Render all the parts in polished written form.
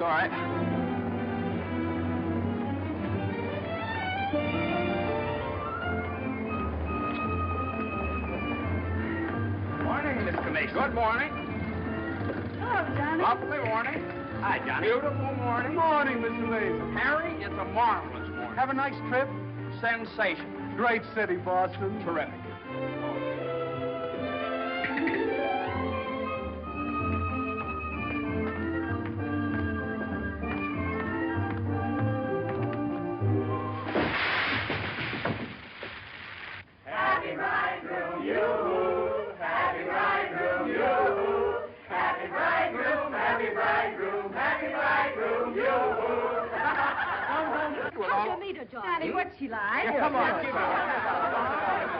all right. Morning, Mr. Mason. Good morning. Hello, Johnny. Lovely morning. Hi, Johnny. Beautiful morning. Morning, Mr. Mason. Harry, it's a marvelous morning. Have a nice trip? Sensation. Great city, Boston. Terrific. Happy bridegroom, you. Happy bridegroom, you. Happy bridegroom, happy bridegroom, happy bridegroom, you. How'd you meet her, Johnny? What's she like? Yeah, come on.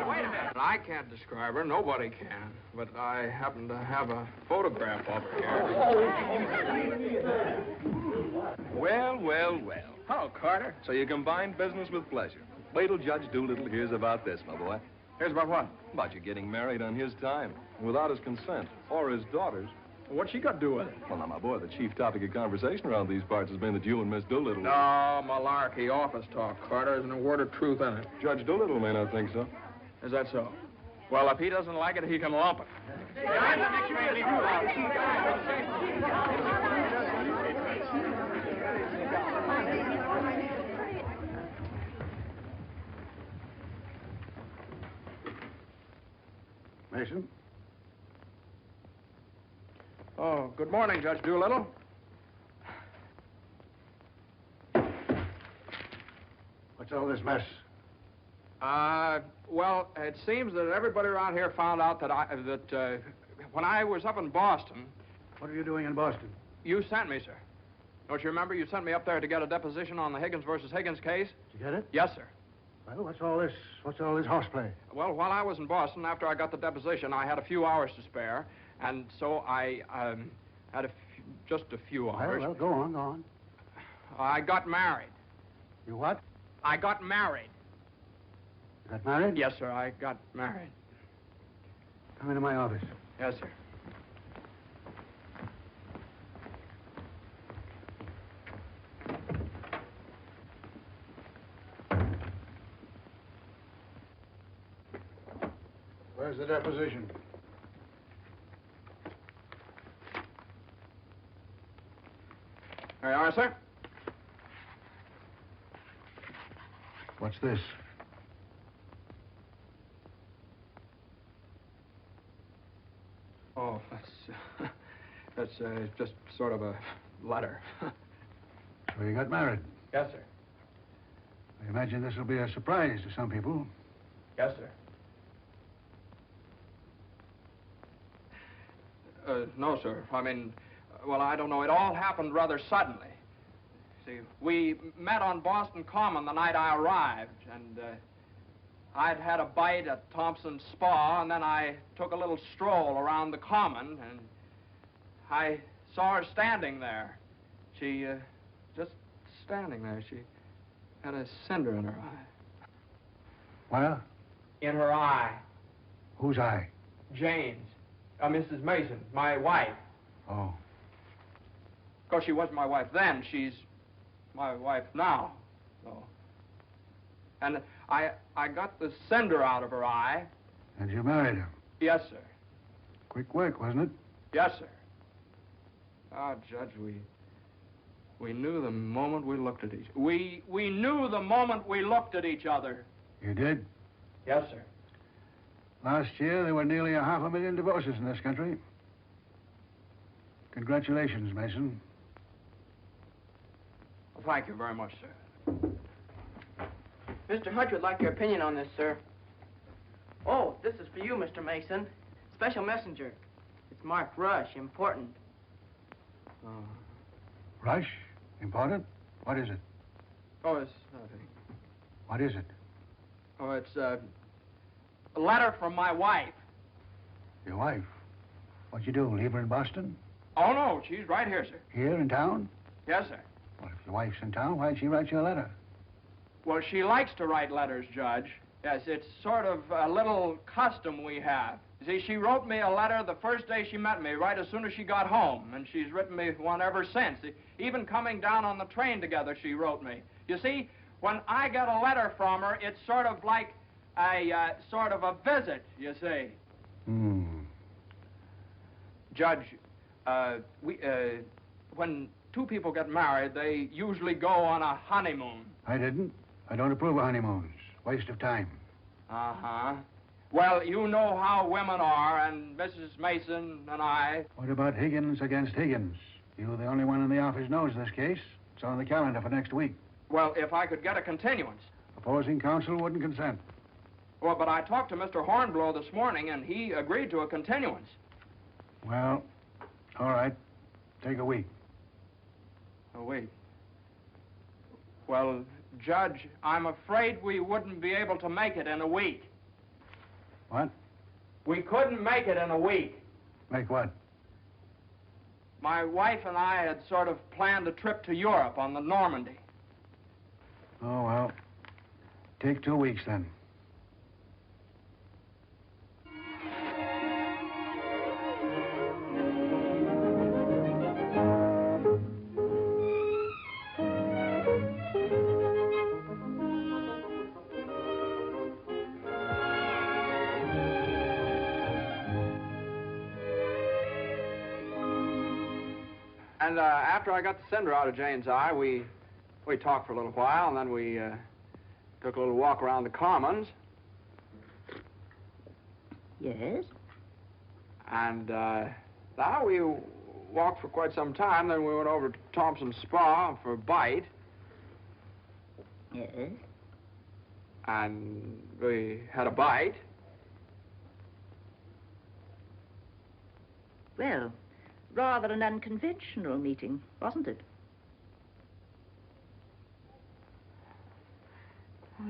Wait a minute. I can't describe her. Nobody can. But I happen to have a photograph of her here. Well, well, well. Hello, Carter. So you combine business with pleasure. Wait till Judge Doolittle hears about this, my boy. Here's about what? About you getting married on his time, without his consent, or his daughter's. What's she got to do with it? Well, now, my boy, the chief topic of conversation around these parts has been that you and Miss Doolittle... No, malarkey, office talk, Carter. Isn't a word of truth in it. Judge Doolittle may not think so. Is that so? Well, if he doesn't like it, he can lump it. Mason? Oh, good morning, Judge Doolittle. What's all this mess? Well, it seems that everybody around here found out that when I was up in Boston... What are you doing in Boston? You sent me, sir. Don't you remember? You sent me up there to get a deposition on the Higgins versus Higgins case? Did you get it? Yes, sir. Well, what's all this horseplay? Well, while I was in Boston, after I got the deposition, I had a few hours to spare, and so I had just a few hours. Well, go on. I got married. You what? I got married. You got married? Yes, sir, I got married. Come into my office. Yes, sir. Where's the deposition? There you are, sir. What's this? Oh, that's just sort of a letter. So you got married. Yes, sir. I imagine this will be a surprise to some people. Yes, sir. No, sir. I mean, well, I don't know. It all happened rather suddenly. See, we met on Boston Common the night I arrived, and I'd had a bite at Thompson's Spa, and then I took a little stroll around the Common, and I saw her standing there. She, just standing there. She had a cinder in her eye. Well? In her eye. Whose eye? Jane's. Mrs. Mason, my wife. Oh. Of course, she wasn't my wife then. She's my wife now. So. And I got the cinder out of her eye. And you married her? Yes, sir. Quick work, wasn't it? Yes, sir. Ah, Judge, we knew the moment we looked at each other. We knew the moment we looked at each other. You did? Yes, sir. Last year, there were nearly 500,000 divorces in this country. Congratulations, Mason. Well, thank you very much, sir. Mr. Hutch would like your opinion on this, sir. Oh, this is for you, Mr. Mason. Special messenger. It's marked Rush, important. Rush? Important? What is it? Oh, it's nothing. What is it? Oh, it's a letter from my wife. Your wife? What'd you do, leave her in Boston? Oh, no, she's right here, sir. Here in town? Yes, sir. Well, if your wife's in town, why'd she write you a letter? Well, she likes to write letters, Judge. Yes, it's sort of a little custom we have. You see, she wrote me a letter the first day she met me, right as soon as she got home, and she's written me one ever since. Even coming down on the train together, she wrote me. You see, when I get a letter from her, it's sort of like a sort of a visit, you see. Judge, when two people get married, they usually go on a honeymoon. I didn't. I don't approve of honeymoons. Waste of time. Uh-huh. Well, you know how women are, and Mrs. Mason and I... What about Higgins against Higgins? You're the only one in the office knows this case. It's on the calendar for next week. Well, if I could get a continuance. Opposing counsel wouldn't consent. Well, but I talked to Mr. Hornblow this morning, and he agreed to a continuance. Well, all right. Take a week. A week? Well, Judge, I'm afraid we wouldn't be able to make it in a week. What? We couldn't make it in a week. Make what? My wife and I had sort of planned a trip to Europe on the Normandy. Oh, well. Take 2 weeks, then. And after I got the cinder out of Jane's eye, we talked for a little while, and then we took a little walk around the Commons. Yes? And now we walked for quite some time, then we went over to Thompson's Spa for a bite. Yes? And we had a bite. Well, rather an unconventional meeting, wasn't it?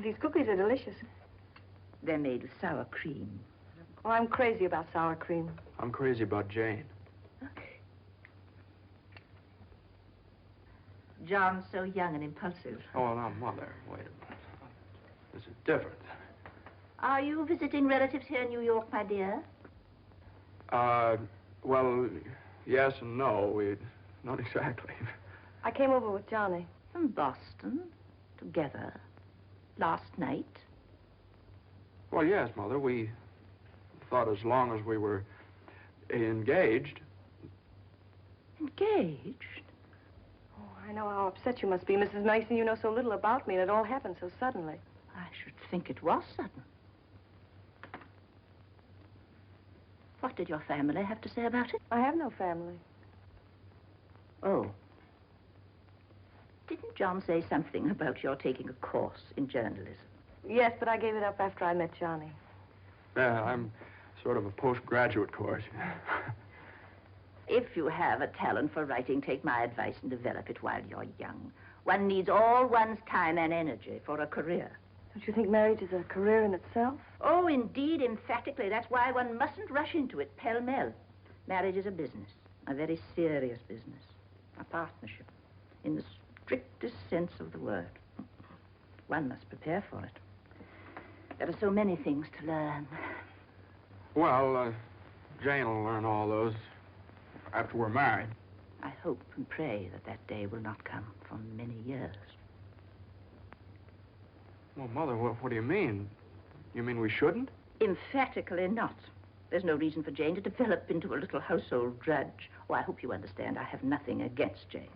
These cookies are delicious. They're made with sour cream. Oh, I'm crazy about sour cream. I'm crazy about Jane. John's so young and impulsive. Oh, now, Mother, wait a minute. This is different. Are you visiting relatives here in New York, my dear? Well, yes and no. Not exactly. I came over with Johnny. From Boston, together, last night. Well, yes, Mother. We thought as long as we were engaged. Engaged? Oh, I know how upset you must be, Mrs. Mason. You know so little about me, and it all happened so suddenly. I should think it was sudden. What did your family have to say about it? I have no family. Oh. Didn't John say something about your taking a course in journalism? Yes, but I gave it up after I met Johnny. Yeah, I'm sort of a postgraduate course. If you have a talent for writing, take my advice and develop it while you're young. One needs all one's time and energy for a career. Don't you think marriage is a career in itself? Oh, indeed, emphatically. That's why one mustn't rush into it pell-mell. Marriage is a business, a very serious business, a partnership, in the strictest sense of the word. One must prepare for it. There are so many things to learn. Well, Jane will learn all those after we're married. I hope and pray that that day will not come for many years. Well, Mother, what do you mean? You mean we shouldn't? Emphatically not. There's no reason for Jane to develop into a little household drudge. Oh, I hope you understand I have nothing against Jane.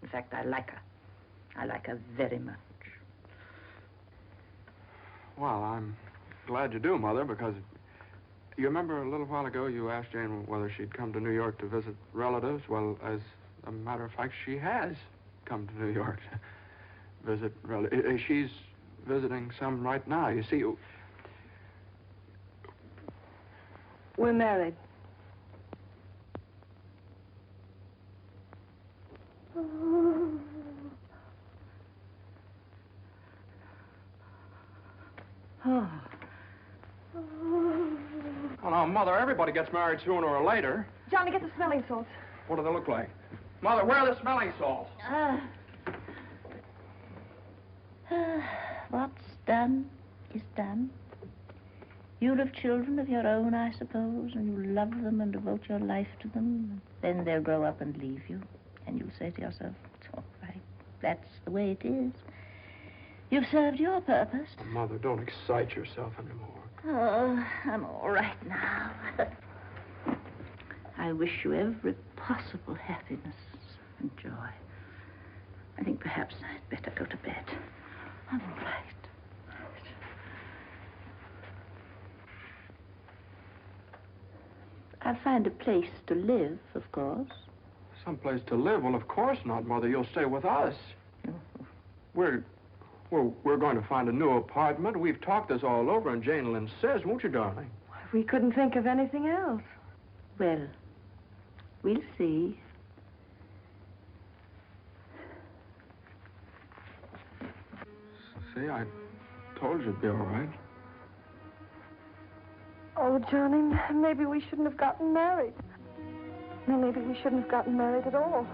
In fact, I like her. I like her very much. Well, I'm glad you do, Mother, because you remember a little while ago you asked Jane whether she'd come to New York to visit relatives? Well, as a matter of fact, she has come to New York to visit relatives. She's visiting some right now. You see, we're married. Oh. Oh, now, Mother, everybody gets married sooner or later. Johnny, get the smelling salts. What do they look like? Mother, where are the smelling salts? What's done is done. You'll have children of your own, I suppose, and you'll love them and devote your life to them. Then they'll grow up and leave you, and you'll say to yourself, it's all right. That's the way it is. You've served your purpose. Oh, Mother, don't excite yourself anymore. Oh, I'm all right now. I wish you every possible happiness and joy. I think perhaps I'd better go to bed. I'm all right. I'll find a place to live, of course. Some place to live? Well, of course not, Mother. You'll stay with us. We're going to find a new apartment. We've talked this all over, and Jane will insist, won't you, darling? We couldn't think of anything else. Well, we'll see. See, I told you it'd be all right. Oh, Johnny, maybe we shouldn't have gotten married. Maybe we shouldn't have gotten married at all.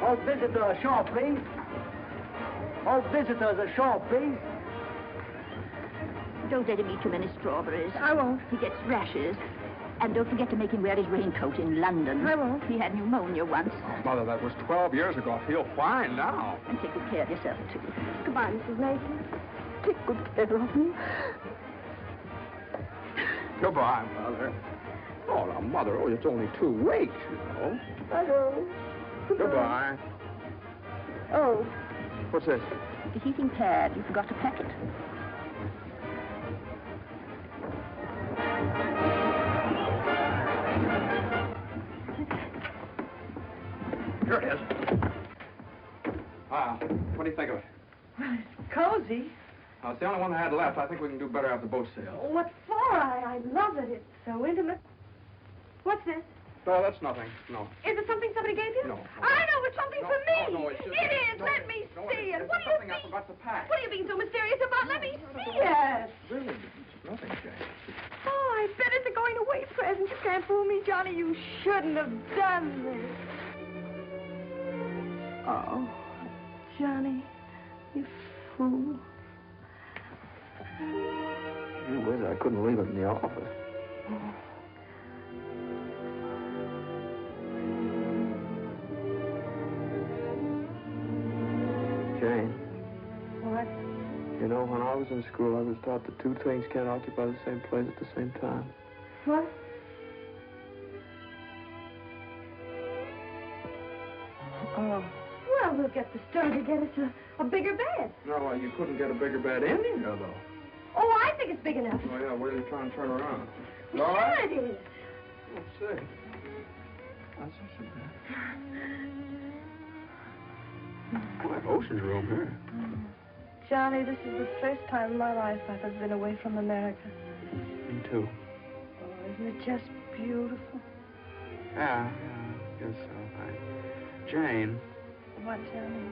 All visitors ashore, please. All visitors ashore, please. Don't let him eat too many strawberries. I won't. He gets rashes. And don't forget to make him wear his raincoat in London. I won't. He had pneumonia once. Oh, Mother, that was 12 years ago. He'll fine now. And take good care of yourself, too. Goodbye, Mrs. Mason. Take good care of him. Goodbye, Mother. Oh, now, Mother, it's only 2 weeks, you know. I know. Goodbye. Oh. What's this? The heating pad. You forgot to pack it. Here it is. What do you think of it? Well, it's cozy. It's the only one I had left. I think we can do better after boat sale. What for? I love it. It's so intimate. What's this? No, that's nothing. No. Is it something somebody gave you? No. I know it's something for me. No, it's just... It is. No, Let me no, see it. It's What do you something mean? I forgot to pack. What are you being so mysterious about? Let me see it. Really, it's nothing, Jane. Oh, I bet it's a going-away present. You can't fool me, Johnny. You shouldn't have done this. Oh, Johnny, you fool. Gee whiz, I couldn't leave it in the office. Jane. What? You know, when I was in school, I was taught that 2 things can't occupy the same place at the same time. What? Oh. Well, we'll get the store to get us a bigger bed. No, you couldn't get a bigger bed in here, though. Oh, I think it's big enough. Oh, yeah, where are you trying to turn around? Sure it is. Let's see. That's not so bad. Boy, ocean's room here. Johnny, this is the first time in my life I've ever been away from America. Me too. Oh, isn't it just beautiful? Yeah, I guess so. Jane. What, Johnny?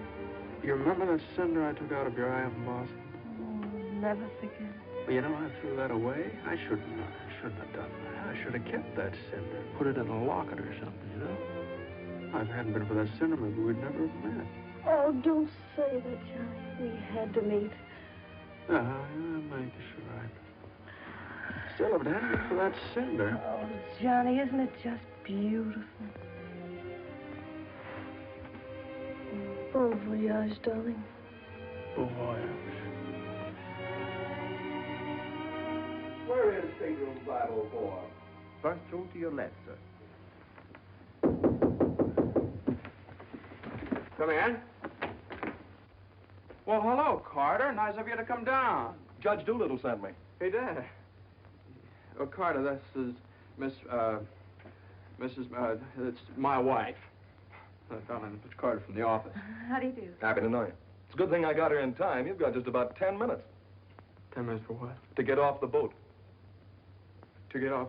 You remember that cinder I took out of your eye up in Boston? Oh, never forget. Well, you know, I threw that away. I shouldn't have done that. I should have kept that cinder, put it in a locket or something, you know? If it hadn't been for that cinder, maybe we'd never have met. Oh, don't say that, Johnny. We had to meet. Maybe you're right. Still, if it hadn't been for that cinder... Oh, Johnny, isn't it just beautiful? Bon voyage, darling. Bon voyage. Where is stateroom 504? First room to your left, sir. Come in. Well, hello, Carter. Nice of you to come down. Judge Doolittle sent me. He did. Oh, Carter, this is it's my wife. Darling, it's Carter from the office. How do you do? Happy to know you. It's a good thing I got here in time. You've got just about 10 minutes 10 minutes for what? to get off the boat. To get off?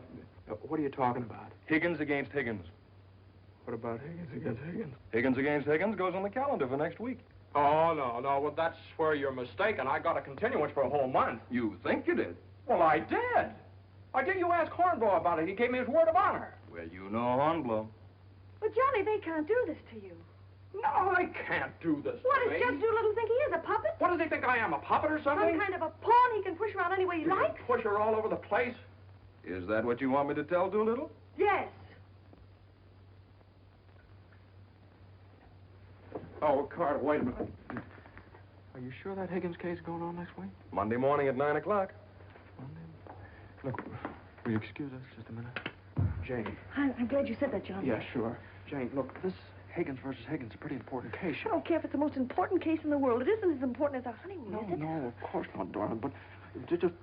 What are you talking about? Higgins against Higgins. What about Higgins against Higgins? Higgins against Higgins goes on the calendar for next week. Oh, no. Well, that's where you're mistaken. I got a continuance for a whole month. You think you did? Well, I did. Why didn't you ask Hornblow about it? He gave me his word of honor. Well, you know Hornblow. But, Johnny, they can't do this to you. No, they can't do this What to does me. Judge Doolittle think he is, a puppet? What does he think I am, a puppet or something? Some kind of a pawn he can push around any way he You can likes? push her all over the place. Is that what you want me to tell Doolittle? Yes. Oh, Carter, wait a minute. Are you sure that Higgins case is going on next week? Monday morning at 9 o'clock. Look, will you excuse us just a minute? Jane. I'm glad you said that, Johnny. Yeah, sure. Jane, look, this Higgins versus Higgins is a pretty important case. I don't care if it's the most important case in the world. It isn't as important as our honeymoon, No, is it? no, of course not, darling, but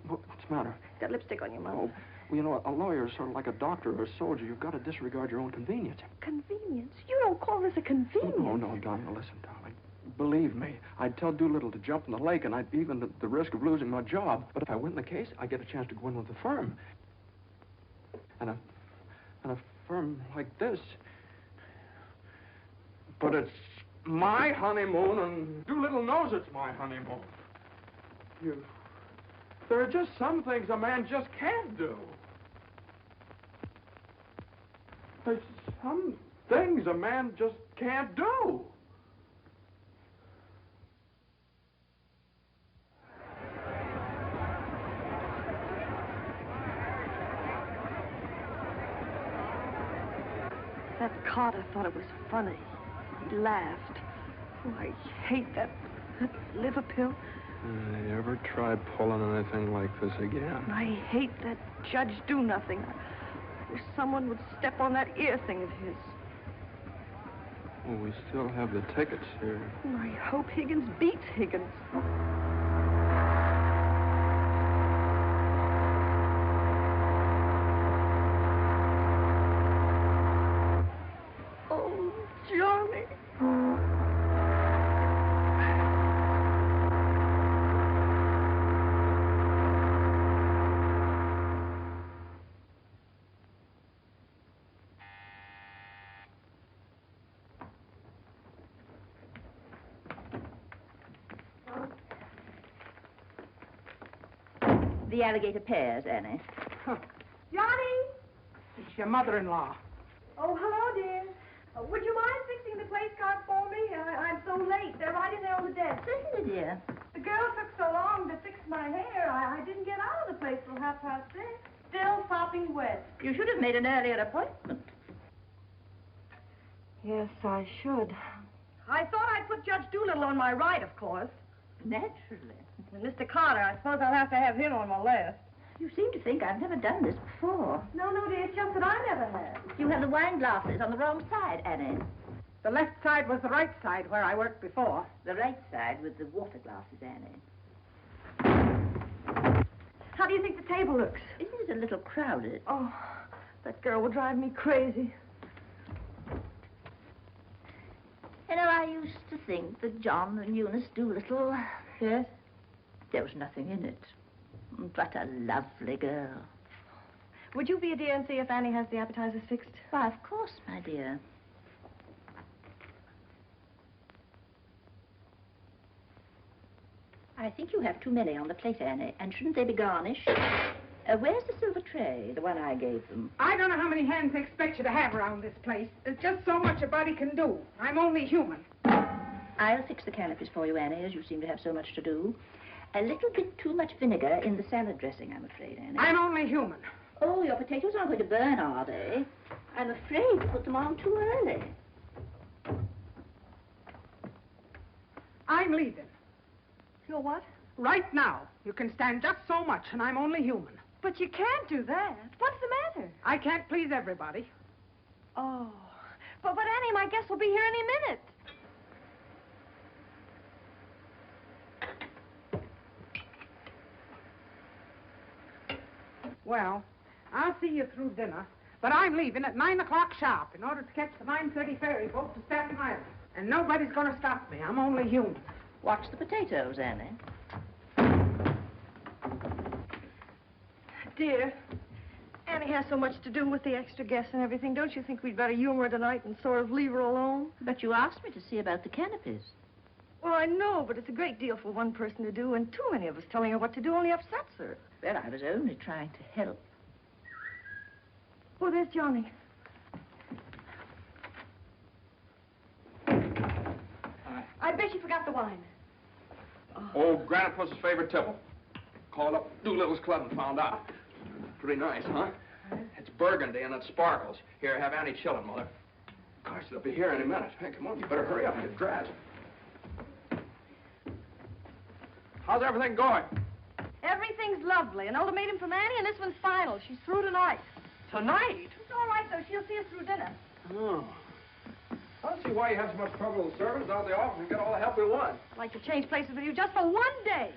what's the matter? Got lipstick on your mouth. Oh, well, you know, a lawyer is sort of like a doctor or a soldier. You've got to disregard your own convenience. Convenience? You don't call this a convenience. No, darling, listen, darling. Believe me, I'd tell Doolittle to jump in the lake, and I'd even at the risk of losing my job. But if I win the case, I get a chance to go in with the firm. And a firm like this. But it's my honeymoon, and Doolittle knows it's my honeymoon. There are just some things a man just can't do. There's some things a man just can't do. That Carter thought it was funny. He laughed. Oh, I hate that liver pill. I ever tried pulling anything like this again. I hate that Judge Do-Nothing. I wish someone would step on that ear thing of his. Well, we still have the tickets here. Oh, I hope Higgins beats Higgins. Oh, Johnny. The alligator pears, Annie. Johnny! It's your mother-in-law. Oh, hello, dear. Would you mind fixing the place card for me? I'm so late. They're right in there on the desk. Certainly, dear. The girl took so long to fix my hair, I didn't get out of the place till 6:30. Still sopping wet. You should have made an earlier appointment. Yes, I should. I thought I'd put Judge Doolittle on my right, of course. Naturally. And Mr. Carter, I suppose I'll have to have him on my left. You seem to think I've never done this before. No, dear, it's just that I never have. You have the wine glasses on the wrong side, Annie. The left side was the right side where I worked before. The right side with the water glasses, Annie. How do you think the table looks? Isn't it a little crowded? Oh, that girl will drive me crazy. You know, I used to think that John and Eunice Doolittle... Yes? There was nothing in it. But a lovely girl. Would you be a dear and see if Annie has the appetizers fixed? Why, of course, my dear. I think you have too many on the plate, Annie. And shouldn't they be garnished? Where's the silver tray, the one I gave them? I don't know how many hands they expect you to have around this place. There's just so much a body can do. I'm only human. I'll fix the canopies for you, Annie, as you seem to have so much to do. A little bit too much vinegar in the salad dressing, I'm afraid, Annie. I'm only human. Oh, your potatoes aren't going to burn, are they? I'm afraid you put them on too early. I'm leaving. You're what? Right now. You can stand just so much, and I'm only human. But you can't do that. What's the matter? I can't please everybody. Oh. But Annie, my guest will be here any minute. Well, I'll see you through dinner, but I'm leaving at 9 o'clock sharp in order to catch the 9:30 ferry boat to Staten Island. And nobody's going to stop me. I'm only human. Watch the potatoes, Annie. Dear, Annie has so much to do with the extra guests and everything. Don't you think we'd better humor her tonight and sort of leave her alone? But you asked me to see about the canopies. Well, I know, but it's a great deal for one person to do, and too many of us telling her what to do only upsets her. Well, I was only trying to help. Oh, there's Johnny. I bet you forgot the wine. Oh, Grandpa's favorite tipple. Called up Doolittle's club and found out. Pretty nice, huh? It's burgundy and it sparkles. Here, have Annie chillin', Mother. Gosh, they'll be here any minute. Hey, come on, you better hurry up and get dressed. How's everything going? Everything's lovely. An ultimatum from Annie, and this one's final. She's through tonight. Tonight? It's all right, though. She'll see us through dinner. Oh. I don't see why you have so much trouble with servants out of the office and get all the help we want. I'd like to change places with you just for one day.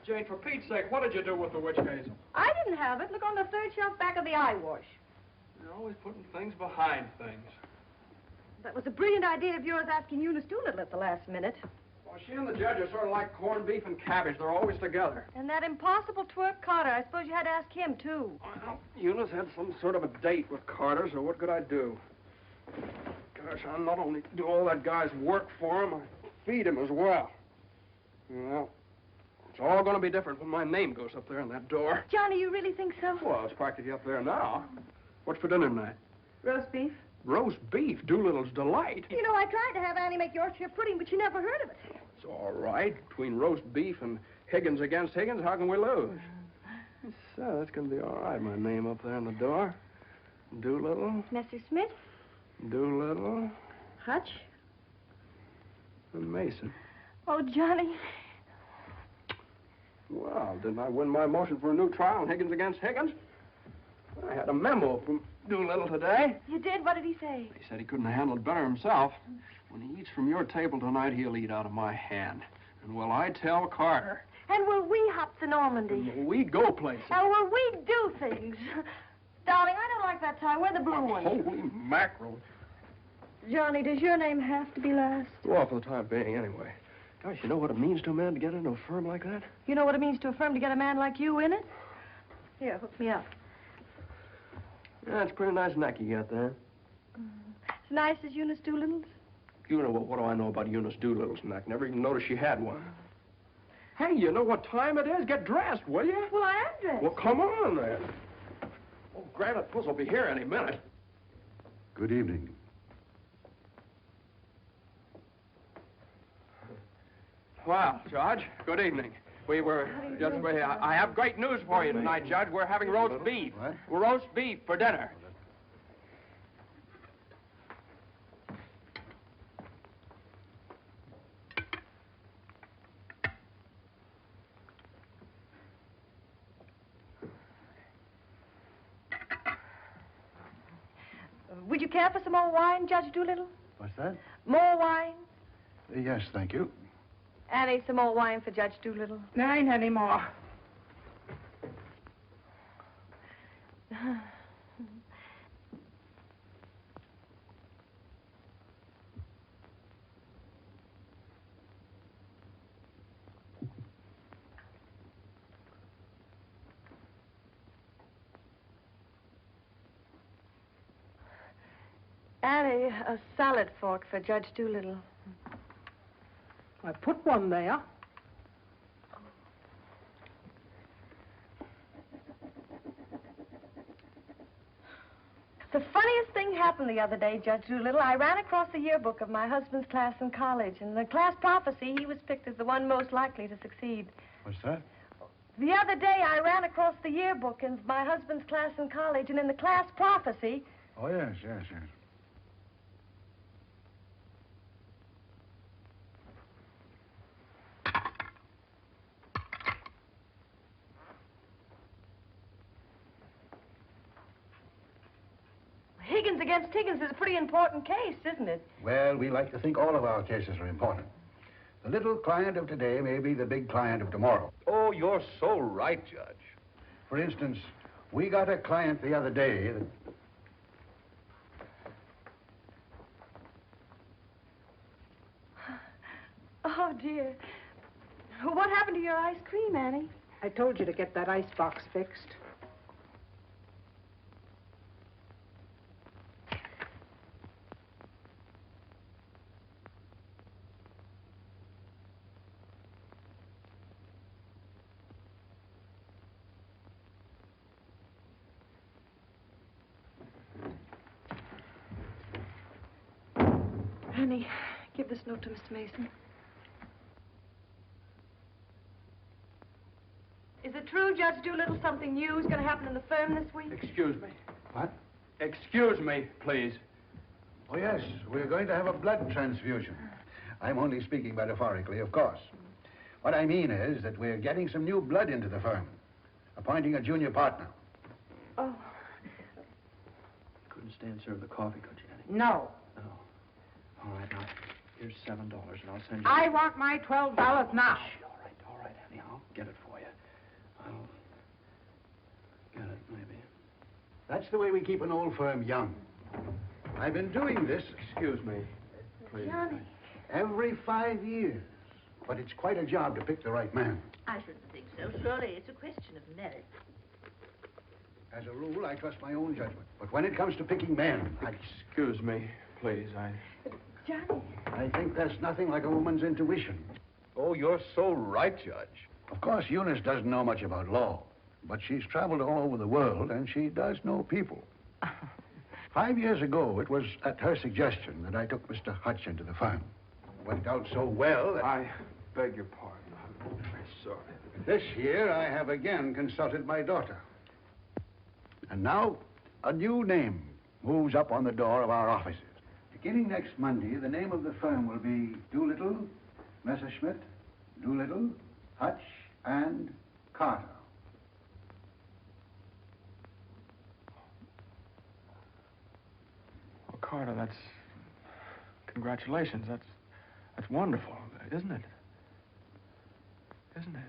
Jane, for Pete's sake, what did you do with the witch hazel? I didn't have it. Look on the third shelf back of the eye wash. You're always putting things behind things. That was a brilliant idea of yours asking Eunice Doolittle at the last minute. Well, she and the judge are sort of like corned beef and cabbage. They're always together. And that impossible twerp Carter. I suppose you had to ask him, too. Well, Eunice had some sort of a date with Carter, so what could I do? Gosh, I not only do all that guy's work for him, I feed him as well. Well, it's all going to be different when my name goes up there in that door. Johnny, you really think so? Well, it's practically up there now. What's for dinner tonight? Roast beef. Roast beef, Doolittle's delight. You know, I tried to have Annie make Yorkshire pudding, but she never heard of it. It's all right. Between roast beef and Higgins against Higgins, how can we lose? So, that's going to be all right, my name up there on the door. Doolittle, Mr. Smith? Doolittle, Hutch? and Mason. Oh, Johnny. Well, didn't I win my motion for a new trial on Higgins against Higgins? I had a memo from Doolittle today. You did? What did he say? He said he couldn't have handled it better himself. When he eats from your table tonight, he'll eat out of my hand. And will I tell Carter? And will we hop to Normandy? And will we go places? And will we do things? Darling, I don't like that tie. Wear the blue one. Holy mackerel. Johnny, does your name have to be last? Well, for the time being, anyway. Gosh, you know what it means to a man to get into a firm like that? You know what it means to a firm to get a man like you in it? Here, hook me up. Yeah, it's a pretty nice neck you got there. As nice as Eunice Doolittle's? You know, what do I know about Eunice Doolittle's neck? Never even noticed she had one. Hey, you know what time it is? Get dressed, will you? Well, I am dressed. Well, come on, then. Oh, Granite Puss will be here any minute. Good evening. Well, Judge, good evening. We were just... I have great news for you tonight, Judge. We're having roast beef. What? Roast beef for dinner. Would you care for some more wine, Judge Doolittle? What's that? More wine? Yes, thank you. Annie, some more wine for Judge Doolittle. There ain't any more. Annie, a salad fork for Judge Doolittle. I put one there. The funniest thing happened the other day, Judge Doolittle. I ran across the yearbook of my husband's class in college. In the class prophecy, he was picked as the one most likely to succeed. What's that? The other day, I ran across the yearbook in my husband's class in college, and in the class prophecy... Oh, yes, yes, yes. Higgins against Higgins is a pretty important case, isn't it? Well, we like to think all of our cases are important. The little client of today may be the big client of tomorrow. Oh, you're so right, Judge. For instance, we got a client the other day that... Oh, dear. What happened to your ice cream, Annie? I told you to get that ice box fixed. Honey, give this note to Mr. Mason. Is it true, Judge Doolittle, something new is going to happen in the firm this week? Excuse me. What? Excuse me, please. Oh, yes, we're going to have a blood transfusion. I'm only speaking metaphorically, of course. What I mean is that we're getting some new blood into the firm, appointing a junior partner. Oh. Couldn't stand serve the coffee, could you, Annie? No. No. All right, now, here's $7, and I'll send you... I want my $12 now. Shh, all right, Annie, I'll get it for you. I'll get it, maybe. That's the way we keep an old firm young. I've been doing this... Excuse me, please. Johnny. Every 5 years. But it's quite a job to pick the right man. I shouldn't think so. Surely it's a question of merit. As a rule, I trust my own judgment. But when it comes to picking men, Excuse me, please. Johnny. I think there's nothing like a woman's intuition. Oh, you're so right, Judge. Of course, Eunice doesn't know much about law, but she's traveled all over the world, and she does know people. 5 years ago, it was at her suggestion that I took Mr. Hutch into the firm. It went out so well that... I beg your pardon. I'm very sorry. This year, I have again consulted my daughter. And now, a new name moves up on the door of our offices. Beginning next Monday, the name of the firm will be Doolittle, Messerschmitt, Doolittle, Hutch, and Carter. Well, Carter, that's... Congratulations. That's wonderful, isn't it? Isn't it?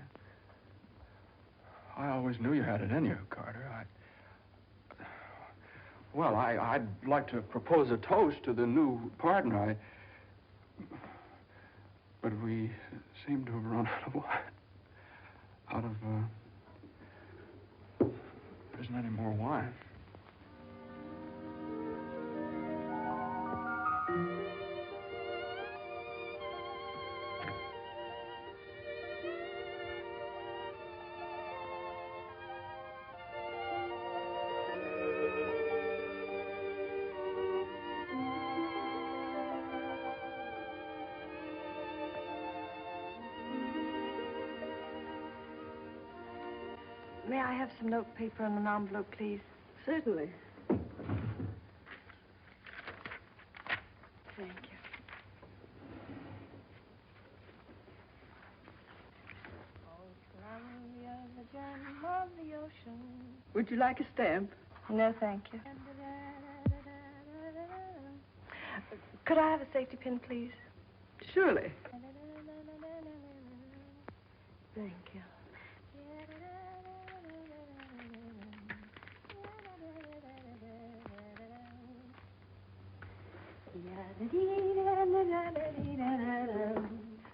I always knew you had it in you, Carter. Well, I'd like to propose a toast to the new partner. But we seem to have run out of wine. There isn't any more wine. May I have some note paper and an envelope, please? Certainly. Thank you. Would you like a stamp? No, thank you. Could I have a safety pin, please? Surely. Thank you.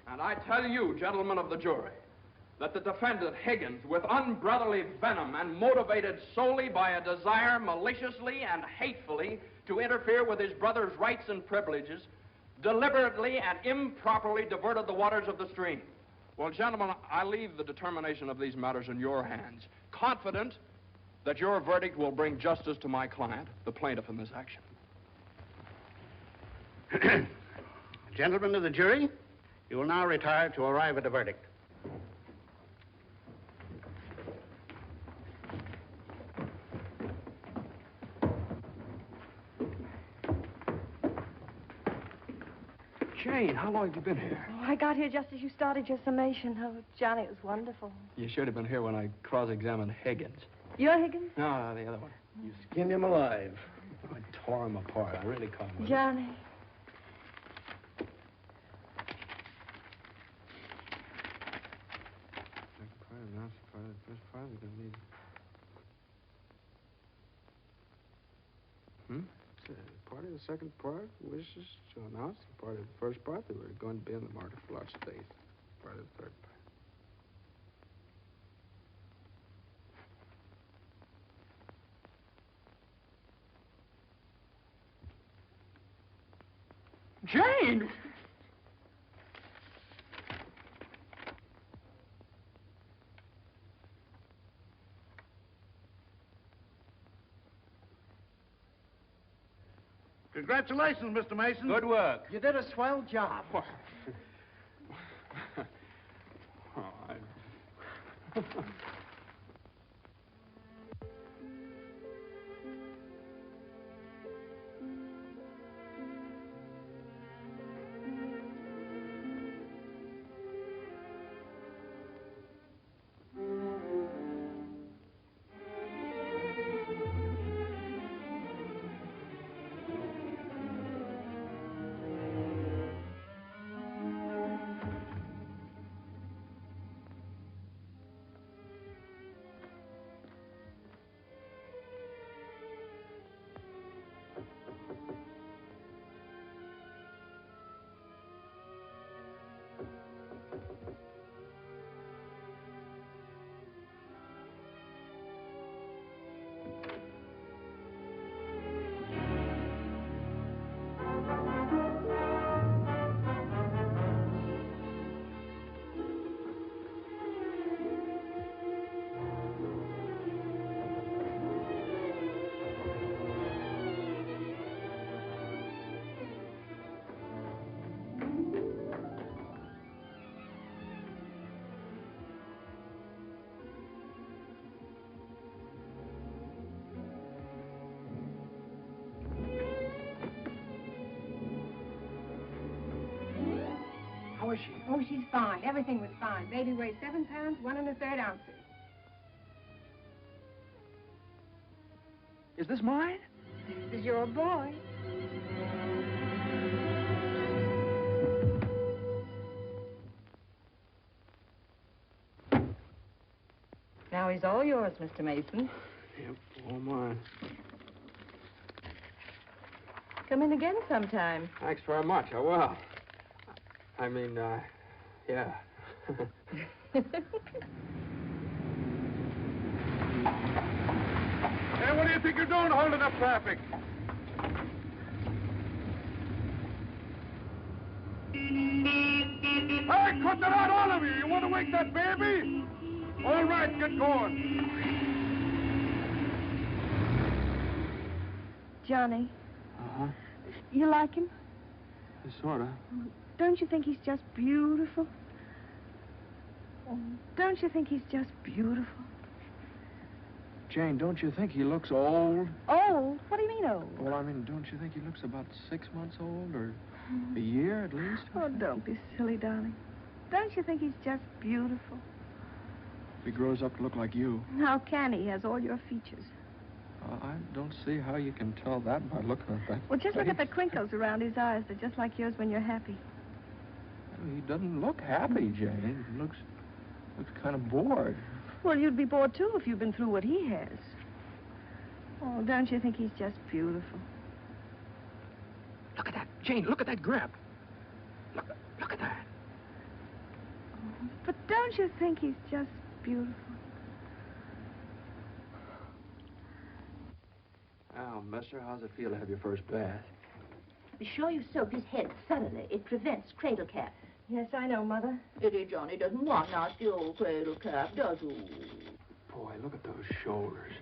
And I tell you, gentlemen of the jury, that the defendant, Higgins, with unbrotherly venom and motivated solely by a desire maliciously and hatefully to interfere with his brother's rights and privileges, deliberately and improperly diverted the waters of the stream. Well, gentlemen, I leave the determination of these matters in your hands, confident that your verdict will bring justice to my client, the plaintiff in this action. Gentlemen of the jury, you will now retire to arrive at a verdict. Jane, how long have you been here? Oh, I got here just as you started your summation. Oh, Johnny, it was wonderful. You should have been here when I cross-examined Higgins. You're Higgins? No, the other one. You skinned him alive. I tore him apart. I really caught him. Johnny. Part of the second part wishes to announce the part of the first part that we're going to be in the market for large space. Part of the third part. Jane! Congratulations, Mr. Mason. Good work. You did a swell job. How is she? Oh, she's fine. Everything was fine. Baby weighs 7 pounds, 1 1/3 ounces. Is this mine? This is your boy. Now he's all yours, Mr. Mason. Yep, all mine. Come in again sometime. Thanks very much. I will. I mean, yeah. Hey, what do you think you're doing holding up traffic? Hey, cut that out, all of you! You want to wake that baby? All right, get going. Johnny, Uh-huh. you like him? Sort of. Don't you think he's just beautiful? Don't you think he's just beautiful? Jane, don't you think he looks old? Old? What do you mean old? Well, I mean, don't you think he looks about 6 months old, or a year at least? Oh, don't be silly, darling. Don't you think he's just beautiful? If he grows up to look like you. How can he? He has all your features. I don't see how you can tell that by looking at that. Well, just look at the face. crinkles around his eyes. They're just like yours when you're happy. He doesn't look happy, Jane. He looks kind of bored. Well, you'd be bored, too, if you'd been through what he has. Oh, don't you think he's just beautiful? Look at that. Jane, look at that grip. Look at that. But don't you think he's just beautiful? Oh, mister, how's it feel to have your first bath? Be sure you soak his head thoroughly. It prevents cradle cap. Yes, I know, Mother. Pity Johnny doesn't want nasty old cradle cap, does he? Boy, look at those shoulders.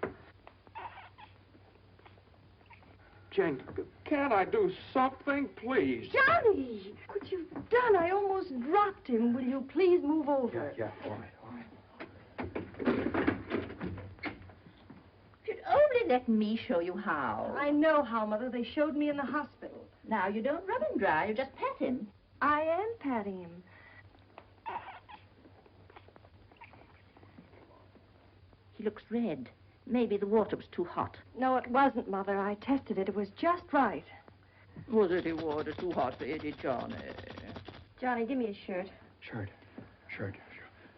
Jane, can't I do something, please? Johnny! What you've done, I almost dropped him. Will you please move over? Yeah, all right. You'd only let me show you how. I know how, Mother. They showed me in the hospital. Now, you don't rub him dry, you just pat him. I am patting him. He looks red. Maybe the water was too hot. No, it wasn't, Mother. I tested it. It was just right. Was it the water too hot for Eddie, Johnny? Johnny, give me a shirt. Shirt.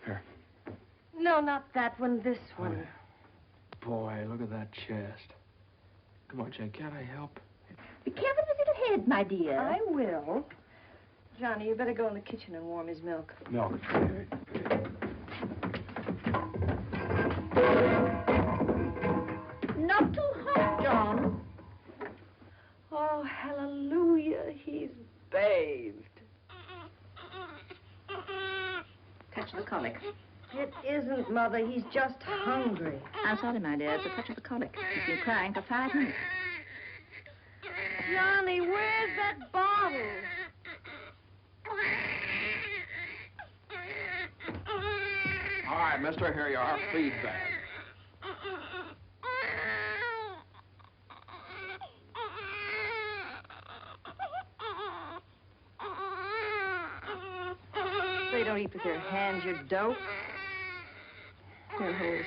Here. No, not that one. This one. Boy, look at that chest. Come on, Jane, can't I help? Be careful with his little head, my dear. I will. Johnny, you better go in the kitchen and warm his milk. Milk. Not too hot, John. Oh, hallelujah. He's bathed. Touch the colic. It isn't, Mother. He's just hungry. I'm sorry, my dear. It's a touch of the colic. He's been crying for 5 minutes. Johnny, where's that bottle? All right, mister, here you are. Feed bag. They don't eat with their hands, you dope. Here, hold.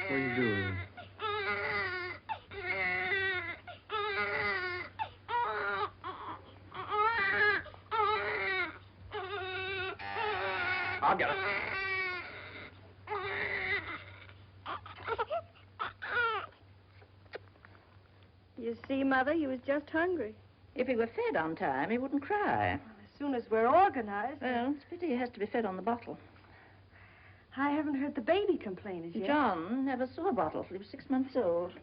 What are you doing? I'll get it. You see, Mother, he was just hungry. If he were fed on time, he wouldn't cry. As soon as we're organized. Well, it's a pity he has to be fed on the bottle. I haven't heard the baby complain as yet. John never saw a bottle till he was 6 months old.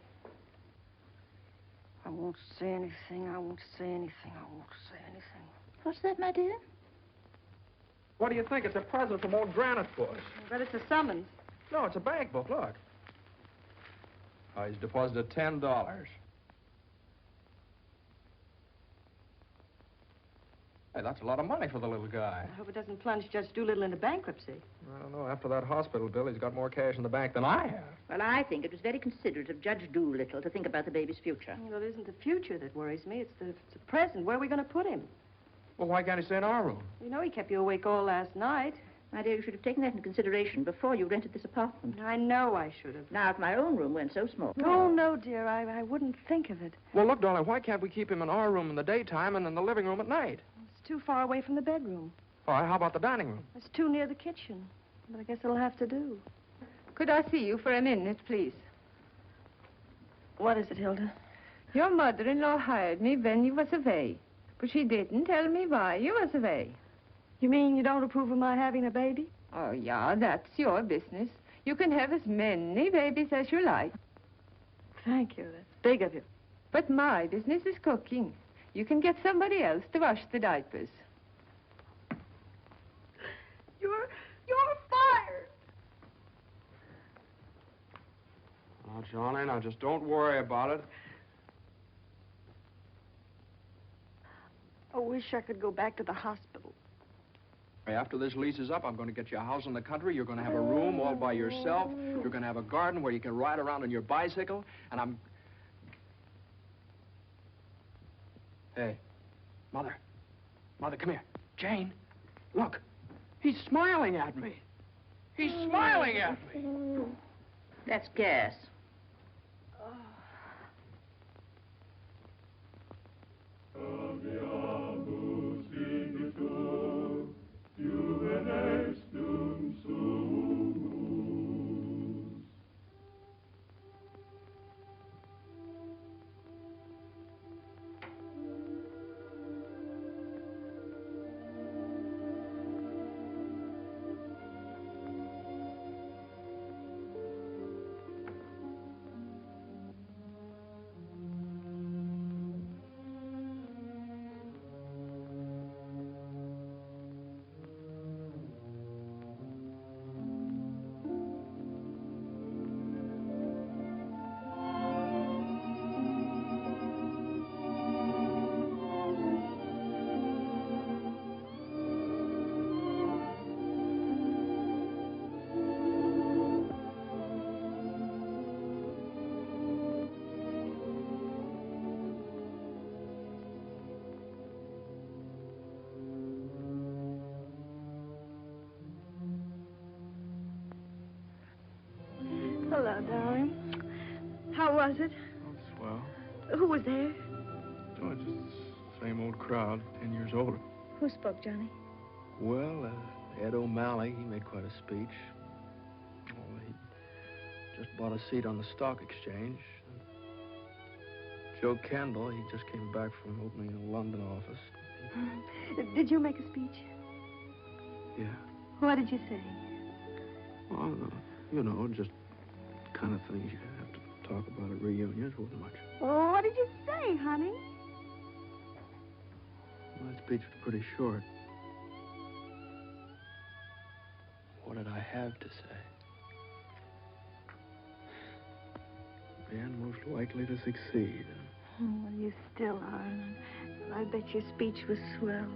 I won't say anything. I won't say anything. I won't say anything. What's that, my dear? What do you think? It's a present from old Granite Bush. I bet it's a summons. No, it's a bank book. Look. Oh, he's deposited $10. Hey, that's a lot of money for the little guy. I hope it doesn't plunge Judge Doolittle into bankruptcy. I don't know. After that hospital bill, he's got more cash in the bank than I have. Well, I think it was very considerate of Judge Doolittle to think about the baby's future. Well, it isn't the future that worries me. It's the present. Where are we going to put him? Well, why can't he stay in our room? You know he kept you awake all last night. My dear, you should have taken that into consideration before you rented this apartment. I know I should have. Now, if my own room weren't so small. Oh, no, dear. I wouldn't think of it. Well, look, darling, why can't we keep him in our room in the daytime and in the living room at night? It's too far away from the bedroom. All right, how about the dining room? It's too near the kitchen. But I guess it'll have to do. Could I see you for a minute, please? What is it, Hilda? Your mother-in-law hired me when you was away, but she didn't tell me why you was away. You mean you don't approve of my having a baby? Oh, yeah, that's your business. You can have as many babies as you like. Thank you. That's big of you. But my business is cooking. You can get somebody else to wash the diapers. You're fired. Now, Johnny, now just don't worry about it. I wish I could go back to the hospital. After this lease is up, I'm going to get you a house in the country. You're going to have a room all by yourself. You're going to have a garden where you can ride around on your bicycle. And I'm... Hey, Mother. Mother, come here. Jane, look. He's smiling at me. He's smiling at me. That's gas. Hello, darling. How was it? Oh, swell. Who was there? Oh, just the same old crowd, 10 years older. Who spoke, Johnny? Well, Ed O'Malley, he made quite a speech. Oh, he just bought a seat on the stock exchange. Joe Kendall, he just came back from opening a London office. Did you make a speech? Yeah. What did you say? Well, you know, just kind of things you have to talk about at reunions. Wasn't much. Oh, what did you say, honey? Well, that speech was pretty short. What did I have to say? Man most likely to succeed. Well, you still are. I bet your speech was swell.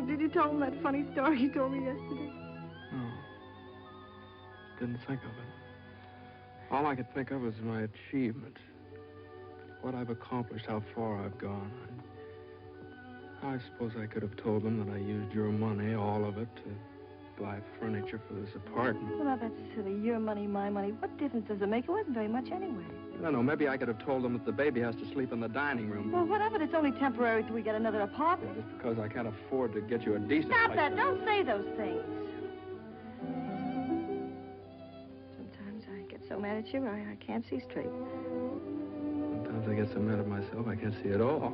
Did you tell him that funny story you told me yesterday? No. Didn't think of it. All I could think of was my achievements. What I've accomplished, how far I've gone. I suppose I could have told them that I used your money, all of it, to buy furniture for this apartment. Well, now, that's silly. Your money, my money. What difference does it make? It wasn't very much anyway. I don't know. Maybe I could have told them that the baby has to sleep in the dining room. Well, what of it? It's only temporary till we get another apartment. Just because I can't afford to get you a decent Stop place. that. Don't say those things. Sometimes I get so mad at you, I can't see straight. Sometimes I get so mad at myself, I can't see at all.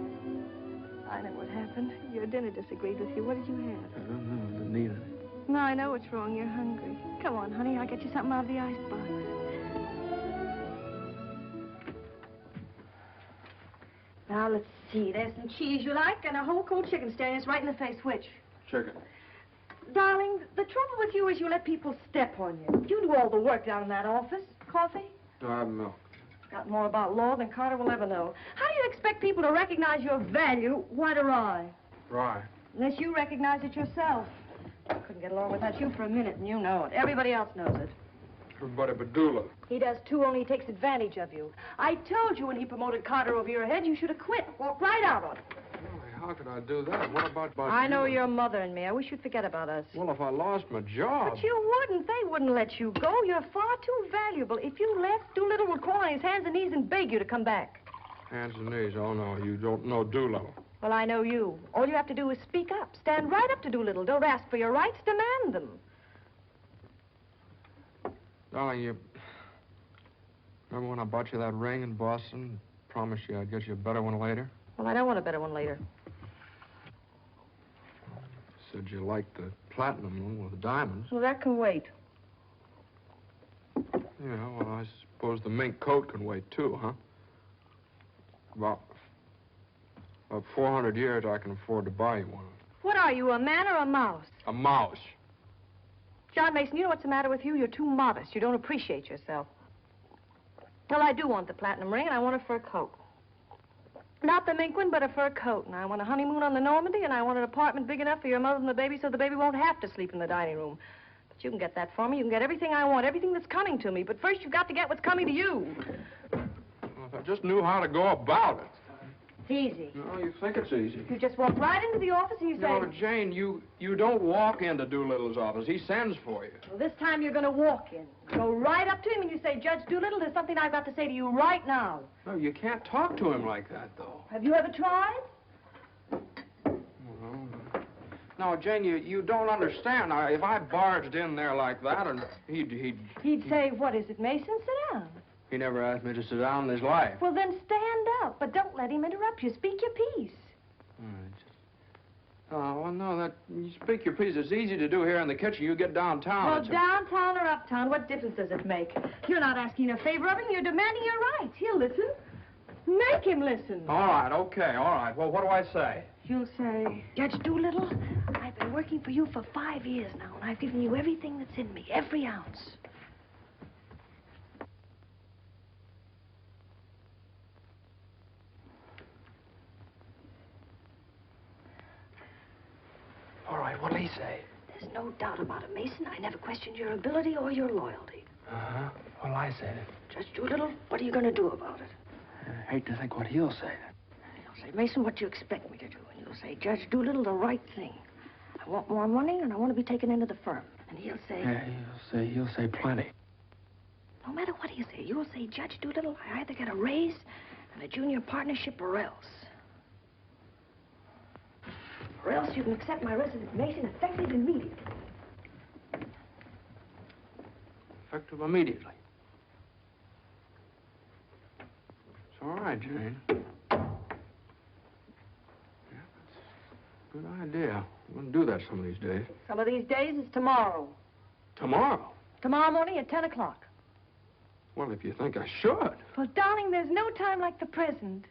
I know what happened. Your dinner disagreed with you. What did you have? I don't know. I didn't eat it. No, I know what's wrong. You're hungry. Come on, honey. I'll get you something out of the icebox. Now, let's see. There's some cheese you like and a whole cold chicken staring us right in the face. Which? Chicken. Darling, the trouble with you is you let people step on you. You do all the work down in that office. Coffee? No, I have milk. Got more about law than Carter will ever know. How do you expect people to recognize your value? White or rye? Rye. Unless you recognize it yourself. I couldn't get along without you for a minute, and you know it. Everybody else knows it. Everybody but Dula. He does, too, only he takes advantage of you. I told you when he promoted Carter over your head, you should have quit. Walked right out on it. How could I do that? What about I know you? your mother and me. I wish you'd forget about us. Well, if I lost my job... But you wouldn't. They wouldn't let you go. You're far too valuable. If you left, Doolittle would crawl on his hands and knees and beg you to come back. Hands and knees. Oh, no, you don't know Doolittle. Well, I know you. All you have to do is speak up. Stand right up to Doolittle. Don't ask for your rights. Demand them. Darling, you... Remember when I bought you that ring in Boston? Promised you I'd get you a better one later? Well, I don't want a better one later. Said you liked the platinum one with the diamonds. Well, that can wait. Yeah, well, I suppose the mink coat can wait, too, huh? About 400 years, I can afford to buy you one. What are you, a man or a mouse? A mouse. John Mason, you know what's the matter with you? You're too modest. You don't appreciate yourself. Well, I do want the platinum ring, and I want a fur coat. Not the mink one, but a fur coat. And I want a honeymoon on the Normandy, and I want an apartment big enough for your mother and the baby so the baby won't have to sleep in the dining room. But you can get that for me. You can get everything I want, everything that's coming to me. But first, you've got to get what's coming to you. Well, if I just knew how to go about it. It's easy. No, you think it's easy. You just walk right into the office and you say... No, Jane, you don't walk into Doolittle's office. He sends for you. Well, this time you're going to walk in. Go right up to him and you say, Judge Doolittle, there's something I've got to say to you right now. No, you can't talk to him like that, though. Have you ever tried? Well, no, Jane, you don't understand. Now, if I barged in there like that, and He'd say, what is it, Mason? Sit down. He never asked me to sit down in his life. Well, then stand up, but don't let him interrupt you. Speak your piece. Oh, well, no, you speak your piece. It's easy to do here in the kitchen. You get downtown. Well, downtown or uptown, what difference does it make? You're not asking a favor of him. You're demanding your rights. He'll listen. Make him listen. All right, okay, all right. Well, what do I say? You'll say, Judge Doolittle, I've been working for you for 5 years now, and I've given you everything that's in me, every ounce. All right, what'll he say? There's no doubt about it, Mason. I never questioned your ability or your loyalty. Uh-huh. What'll I say then? Judge Doolittle, what are you going to do about it? I hate to think what he'll say. He'll say, Mason, what do you expect me to do? And you'll say, Judge Doolittle, the right thing. I want more money, and I want to be taken into the firm. And he'll say... Yeah, he'll say plenty. No matter what he'll say, you'll say, Judge Doolittle, I either get a raise and a junior partnership or else. Or else you can accept my resignation effective immediately. Effective immediately. It's all right, Jane. Yeah, that's a good idea. I'm going to do that some of these days. Some of these days is tomorrow. Tomorrow? Tomorrow morning at 10 o'clock. Well, if you think I should. Well, darling, there's no time like the present.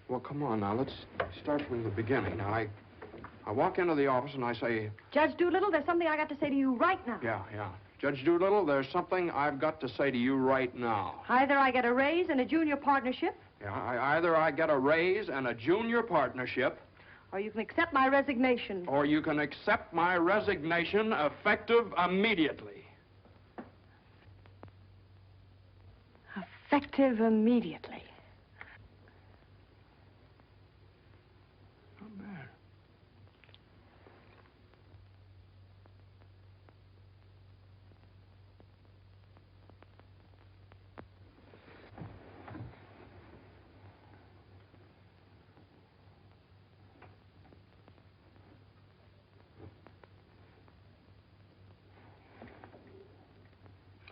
Well, come on now. Let's start from the beginning. Now, I walk into the office and I say... Judge Doolittle, there's something I got to say to you right now. Yeah. Judge Doolittle, there's something I've got to say to you right now. Either I get a raise and a junior partnership, Yeah, either I get a raise and a junior partnership, or you can accept my resignation. or you can accept my resignation effective immediately. Effective immediately. Not bad.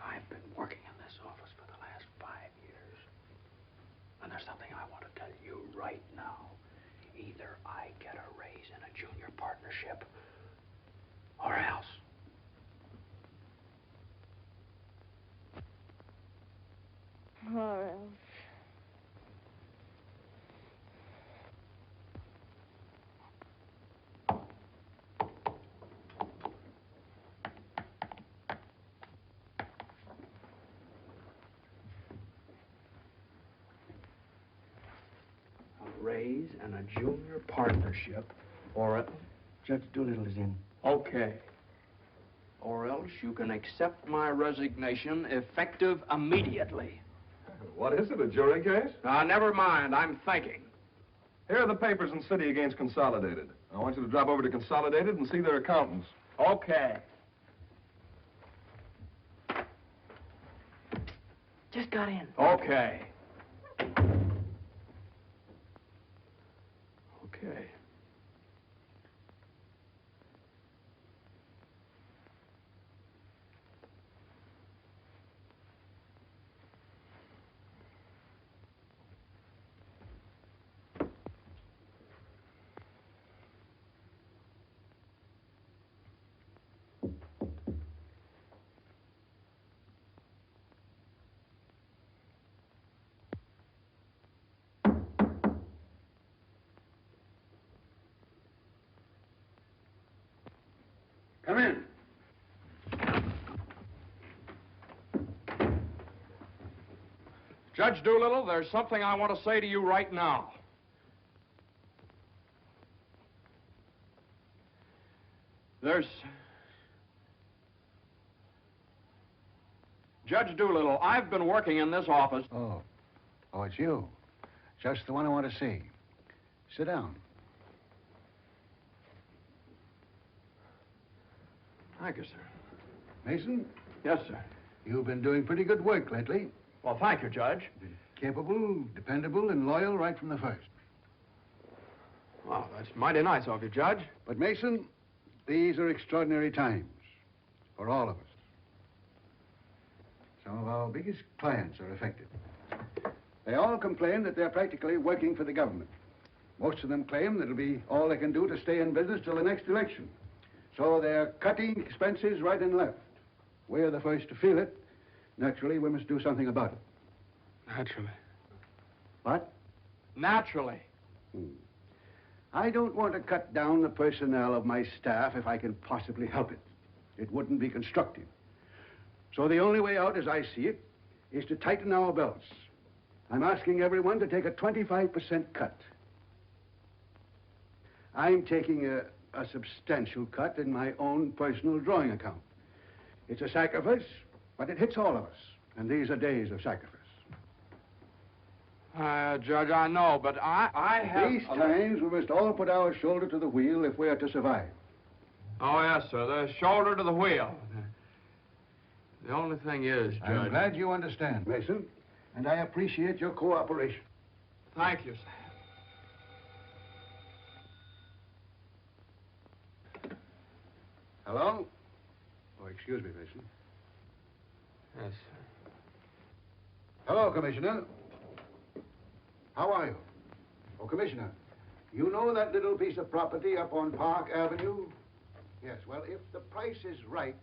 I've been working in this office for the last 5 years. And there's something I want to tell you right now. Either I get a raise in a junior partnership, or else. Or else. A raise and a junior partnership, or a... Judge Doolittle is in. Okay. Or else you can accept my resignation effective immediately. What is it, a jury case? Never mind, I'm thinking. Here are the papers in City against Consolidated. I want you to drop over to Consolidated and see their accountants. Okay. Just got in. Okay. Okay. Come in. Judge Doolittle, there's something I want to say to you right now. Judge Doolittle, I've been working in this office. Oh, it's you. Just the one I want to see. Sit down. Thank you, sir. Mason, Yes, sir. you've been doing pretty good work lately. Well, thank you, Judge. Capable, dependable, and loyal right from the first. Well, that's mighty nice of you, Judge. But, Mason, these are extraordinary times for all of us. Some of our biggest clients are affected. They all complain that they're practically working for the government. Most of them claim that it'll be all they can do to stay in business till the next election. So they're cutting expenses right and left. We're the first to feel it. Naturally, we must do something about it. Naturally. What? Naturally. I don't want to cut down the personnel of my staff if I can possibly help it. It wouldn't be constructive. So the only way out, as I see it, is to tighten our belts. I'm asking everyone to take a 25% cut. I'm taking a substantial cut in my own personal drawing account. It's a sacrifice, but it hits all of us. And these are days of sacrifice. Judge, I know, but I have... These times, we must all put our shoulder to the wheel if we are to survive. Oh, yes, sir. The shoulder to the wheel. The only thing is, Judge... I'm glad you understand, Mason, and I appreciate your cooperation. Thank you, sir. Hello? Oh, excuse me, Mason. Yes, sir. Hello, Commissioner. How are you? Oh, Commissioner, you know that little piece of property up on Park Avenue? Yes, well, if the price is right...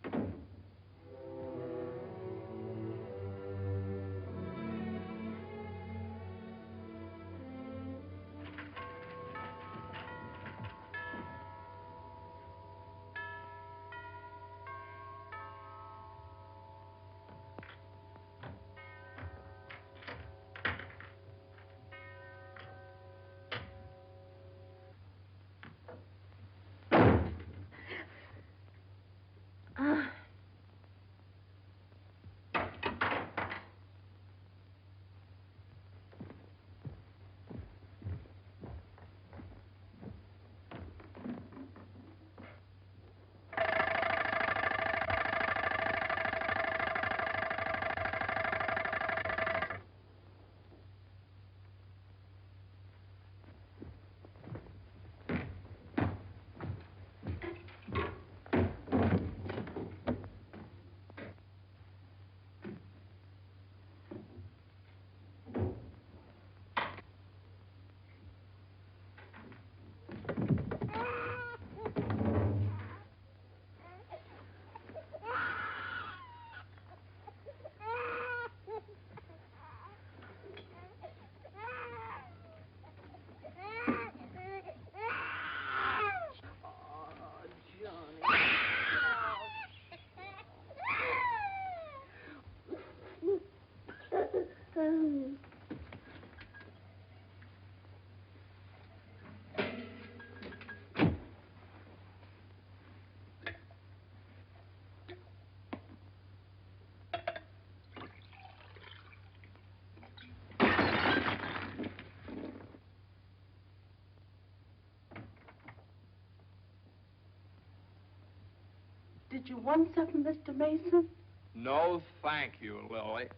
Did you want something, Mr. Mason? No, thank you, Lily.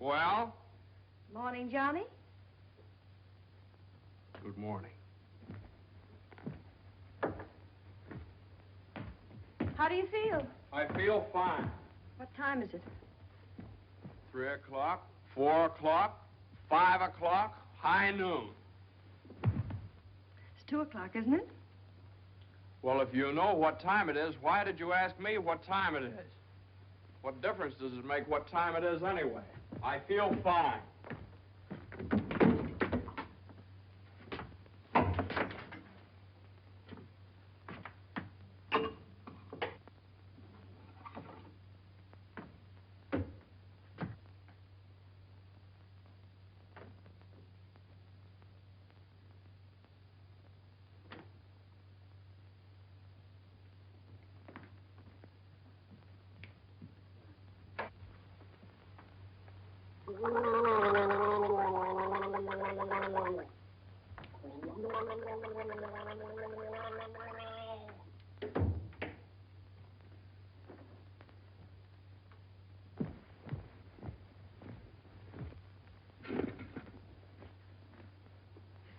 Well? Morning, Johnny. Good morning. How do you feel? I feel fine. What time is it? 3 o'clock, 4 o'clock, 5 o'clock, high noon. It's 2 o'clock, isn't it? Well, if you know what time it is, why did you ask me what time it is? What difference does it make what time it is anyway? I feel fine.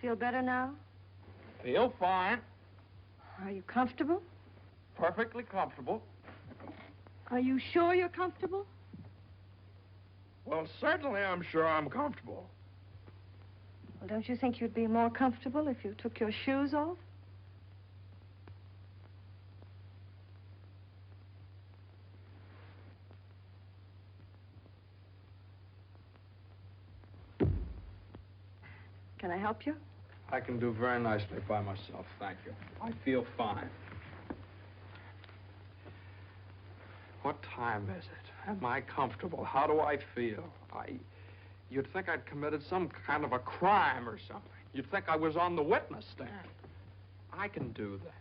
Feel better now? Feel fine. Are you comfortable? Perfectly comfortable. Are you sure you're comfortable? Well, certainly I'm sure I'm comfortable. Well, don't you think you'd be more comfortable if you took your shoes off? Can I help you? I can do very nicely by myself, thank you. I feel fine. What time is it? Am I comfortable? How do I feel? You'd think I'd committed some kind of a crime or something. You'd think I was on the witness stand. I can do that.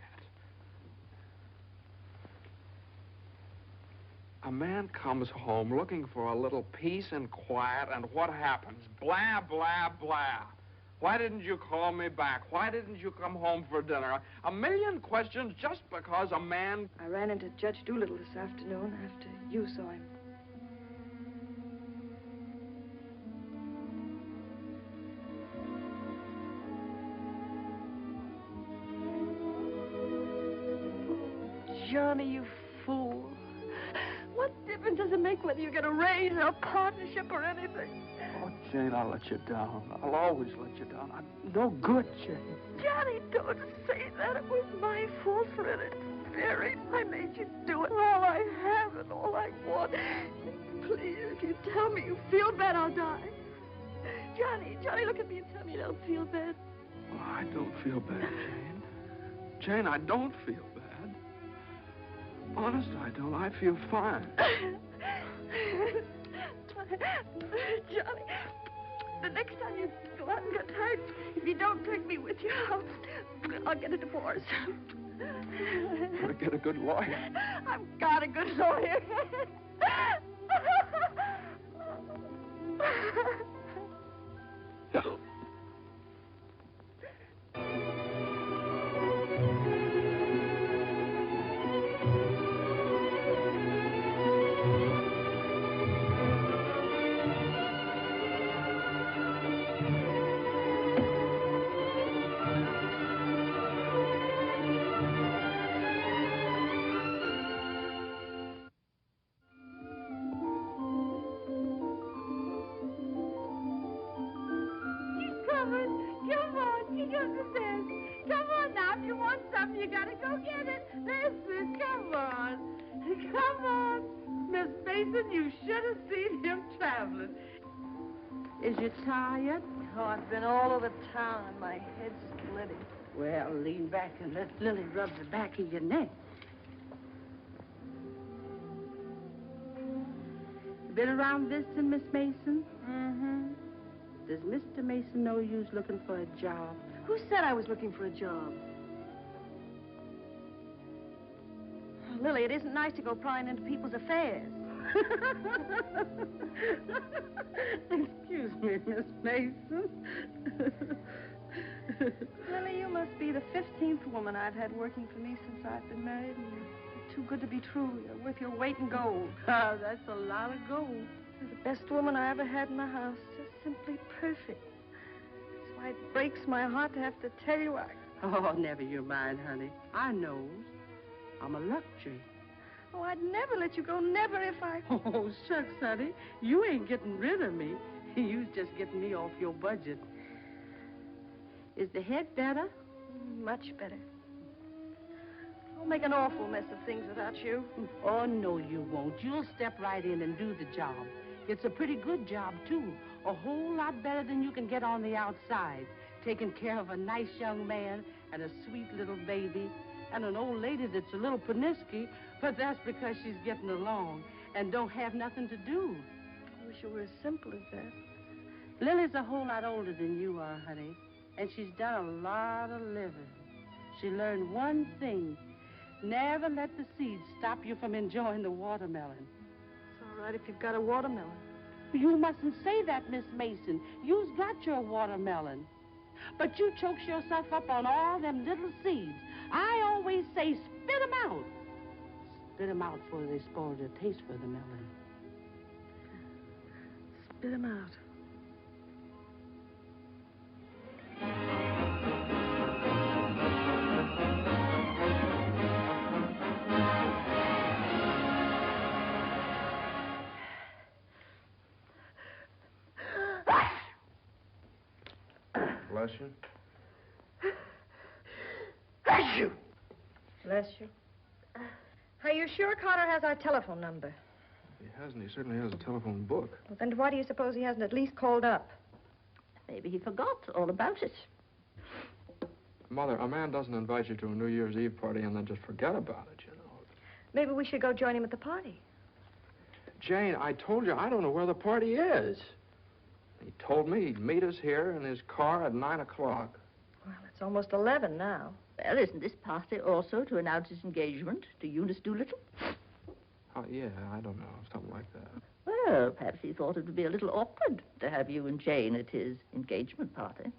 A man comes home looking for a little peace and quiet, and what happens? Blah, blah, blah. Why didn't you call me back? Why didn't you come home for dinner? A million questions just because a man... I ran into Judge Doolittle this afternoon after you saw him. Johnny, you fool. What difference does it make whether you get a raise or a partnership or anything? Oh, Jane, I'll let you down. I'll always let you down. I'm no good, Jane. Johnny, don't say that. It was my fault for interfering. I made you do it. All I have and all I want. Please, if you tell me you feel bad, I'll die. Johnny, look at me and tell me you don't feel bad. Oh, I don't feel bad, Jane. Jane, I don't feel bad. Honest, I don't. I feel fine. Johnny, the next time you go out and get hurt, if you don't take me with you, I'll get a divorce. Gotta get a good lawyer. I've got a good lawyer. No. Is you tired? Oh, I've been all over town and my head's splitting. Well, lean back and let Lily rub the back of your neck. You been around visiting, Miss Mason? Mm-hmm. Does Mr. Mason know you's looking for a job? Who said I was looking for a job? Oh, Lily, it isn't nice to go prying into people's affairs. Excuse me, Miss Mason. Lily, you must be the 15th woman I've had working for me since I've been married, and you're too good to be true. You're worth your weight in gold. Ah, that's a lot of gold. You're the best woman I ever had in the house. Just simply perfect. That's why it breaks my heart to have to tell you Oh, never you mind, honey. I knows. I'm a luxury. Oh, I'd never let you go, never if I... Oh, shucks, honey. You ain't getting rid of me. You's just getting me off your budget. Is the head better? Much better. I'll make an awful mess of things without you. Oh, no, you won't. You'll step right in and do the job. It's a pretty good job, too. A whole lot better than you can get on the outside. Taking care of a nice young man and a sweet little baby and an old lady that's a little pernisky, but that's because she's getting along and don't have nothing to do. I wish it were as simple as that. Lily's a whole lot older than you are, honey, and she's done a lot of living. She learned one thing. Never let the seeds stop you from enjoying the watermelon. It's all right if you've got a watermelon. You mustn't say that, Miss Mason. You's got your watermelon. But you chokes yourself up on all them little seeds. I always say spit them out. Spit them out before they spoil their taste for the melon. Spit them out. Bless you. Bless you. Bless you. Are you sure Carter has our telephone number? If he hasn't, he certainly has a telephone book. Well, then why do you suppose he hasn't at least called up? Maybe he forgot all about it. Mother, a man doesn't invite you to a New Year's Eve party and then just forget about it, you know. Maybe we should go join him at the party. Jane, I told you I don't know where the party is. He told me he'd meet us here in his car at 9 o'clock. Well, it's almost 11 now. Well, isn't this party also to announce his engagement to Eunice Doolittle? Oh, yeah, I don't know, something like that. Well, perhaps he thought it would be a little awkward to have you and Jane at his engagement party.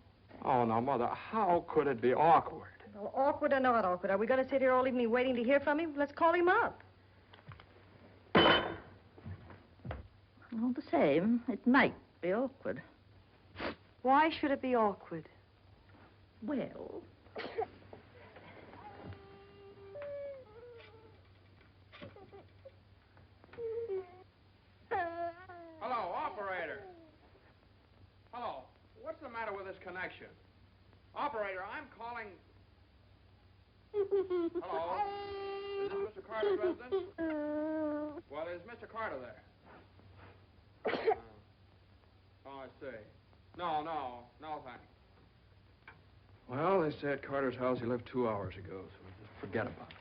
Oh, now, Mother, how could it be awkward? Well, awkward or not awkward, are we going to sit here all evening waiting to hear from him? Let's call him up. All the same, it might be awkward. Why should it be awkward? Well... Hello, operator. Hello. What's the matter with this connection? Operator, I'm calling... Hello? Is this Mr. Carter's residence? Well, is Mr. Carter there? Oh, I see. No, thanks. Well, they say at Carter's house he left 2 hours ago, so just forget about it.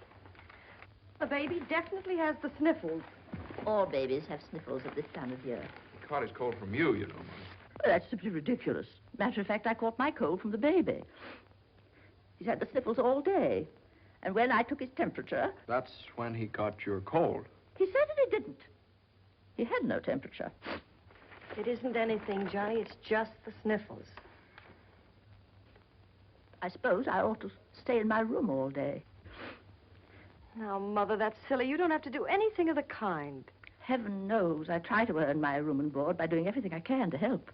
The baby definitely has the sniffles. All babies have sniffles at this time of year. He caught his cold from you, you know, Mother. Well, that's simply ridiculous. Matter of fact, I caught my cold from the baby. He's had the sniffles all day. And when I took his temperature... That's when he caught your cold. He certainly didn't. He had no temperature. It isn't anything, Johnny. It's just the sniffles. I suppose I ought to stay in my room all day. Now, Mother, that's silly. You don't have to do anything of the kind. Heaven knows I try to earn my room and board by doing everything I can to help.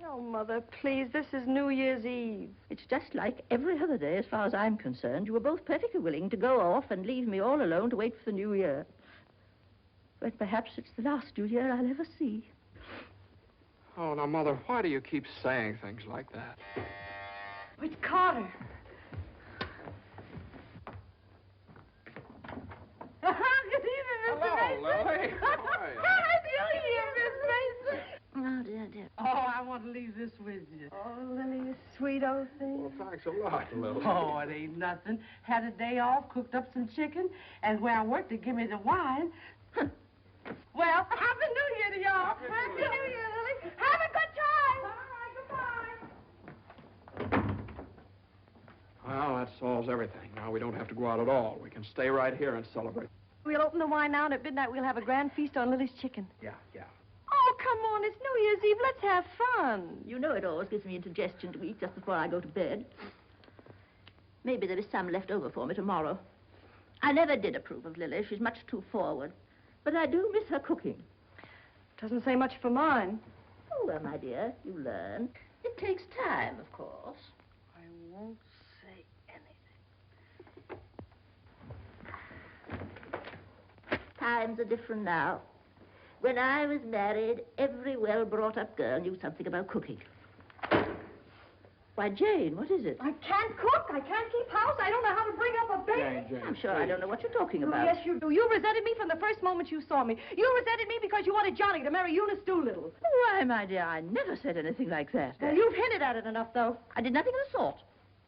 Oh, Mother, please. This is New Year's Eve. It's just like every other day as far as I'm concerned. You were both perfectly willing to go off and leave me all alone to wait for the New Year. But perhaps it's the last New Year I'll ever see. Oh, now, Mother, why do you keep saying things like that? It's Carter. Good evening, Mr. Mason. Hello, Lily. How are you? Happy New Year, Miss Mason. Oh, dear. Oh, I want to leave this with you. Oh, Lily, you sweet old thing. Well, thanks a lot, Lily. Oh, it ain't nothing. Had a day off, cooked up some chicken, and where I worked, they give me the wine. Well, Happy New Year to y'all. Happy New Year. New Year, Lily. Have a good time. All right, goodbye. Well, that solves everything. Now we don't have to go out at all. We can stay right here and celebrate. We'll open the wine now, and at midnight we'll have a grand feast on Lily's chicken. Yeah. Oh, come on. It's New Year's Eve. Let's have fun. You know it always gives me indigestion to eat just before I go to bed. Maybe there is some left over for me tomorrow. I never did approve of Lily. She's much too forward. But I do miss her cooking. Doesn't say much for mine. Oh, well, my dear, you learn. It takes time, of course. I won't say anything. Times are different now. When I was married, every well-brought-up girl knew something about cooking. Why, Jane, what is it? I can't cook. I can't keep house. I don't know how to bring up a baby. Jane, I'm sure I don't know what you're talking about. Yes, you do. You resented me from the first moment you saw me. You resented me because you wanted Johnny to marry Eunice Doolittle. Why, my dear, I never said anything like that. Well, you've hinted at it enough, though. I did nothing of the sort.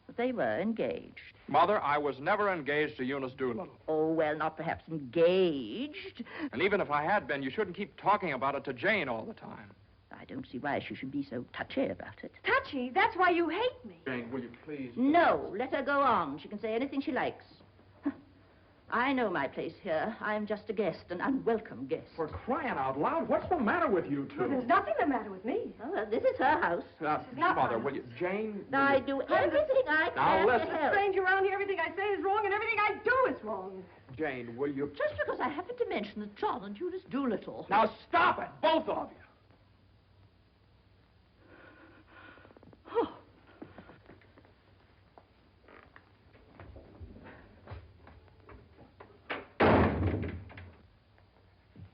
But they were engaged. Mother, I was never engaged to Eunice Doolittle. Oh, well, not perhaps engaged. And even if I had been, you shouldn't keep talking about it to Jane all the time. I don't see why she should be so touchy about it. Touchy? That's why you hate me. Jane, will you please? No, let her go on. She can say anything she likes. I know my place here. I'm just a guest, an unwelcome guest. For crying out loud, what's the matter with you two? Well, there's nothing the matter with me. Oh, well, this is her house. not Mother, mine. will you? Jane? I do everything I Now, can listen. to help. Stranger around here, everything I say is wrong, and everything I do is wrong. Jane, will you? Just because I happened to mention that John and Eunice Doolittle. Now stop it, both of you. Oh.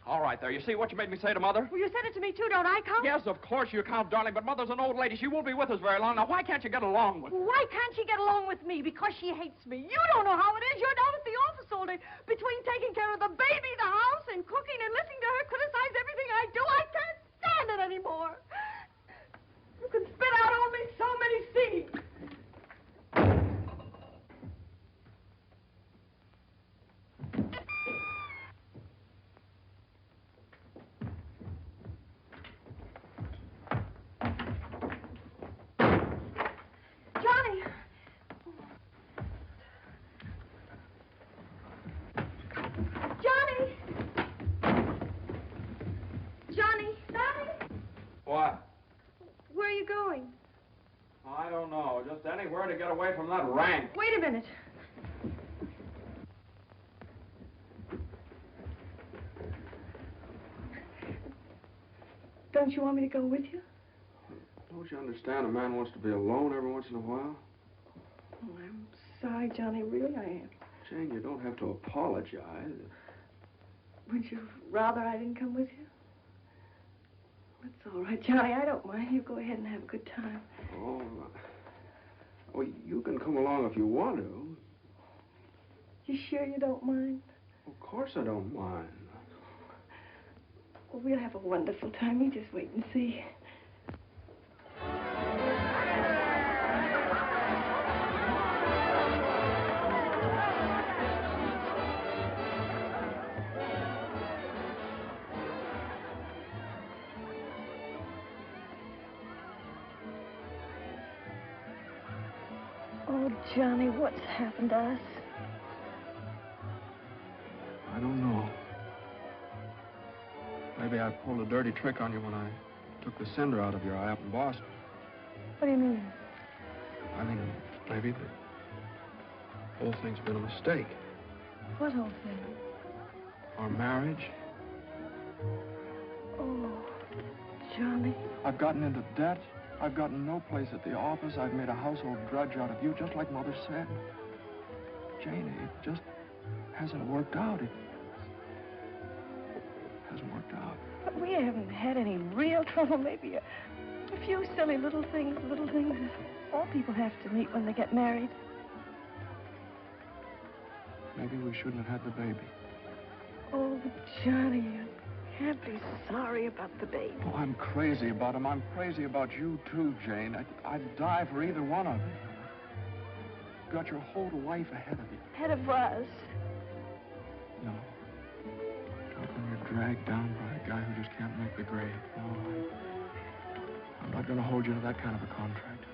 All right, there. You see what you made me say to Mother? Well, you said it to me, too, don't I, count? Yes, of course you count, darling, but Mother's an old lady. She won't be with us very long. Now, why can't you get along with her? Why can't she get along with me? Because she hates me. You don't know how it is. You're down at the office all day. Between taking care of the baby, the house, and cooking and listening to her criticize everything I do, I can't stand it anymore. You can spit out only so many seeds. Johnny! Johnny! Johnny! Johnny! What? Where are you going? I don't know. Just anywhere to get away from that rank. Wait a minute. Don't you want me to go with you? Don't you understand a man wants to be alone every once in a while? Oh, I'm sorry, Johnny. Really, I am. Jane, you don't have to apologize. Would you rather I didn't come with you? That's all right, Johnny. I don't mind. You go ahead and have a good time. Oh, well, you can come along if you want to. You sure you don't mind? Of course I don't mind. Well, we'll have a wonderful time. You just wait and see. Oh, Johnny, what's happened to us? I don't know. Maybe I pulled a dirty trick on you when I took the cinder out of your eye up in Boston. What do you mean? I think maybe the whole thing's been a mistake. What whole thing? Our marriage. Oh, Johnny. I've gotten into debt. I've gotten no place at the office. I've made a household drudge out of you, just like Mother said. Jane, it just hasn't worked out. It hasn't worked out. But we haven't had any real trouble. Maybe a few silly little things that all people have to meet when they get married. Maybe we shouldn't have had the baby. Oh, Johnny, you can't be sorry about the baby. Oh, I'm crazy about him. I'm crazy about you, too, Jane. I'd die for either one of you. You've got your whole life ahead of you. Ahead of us. No. Not when you're dragged down by a guy who just can't make the grade. No, I'm not going to hold you to that kind of a contract.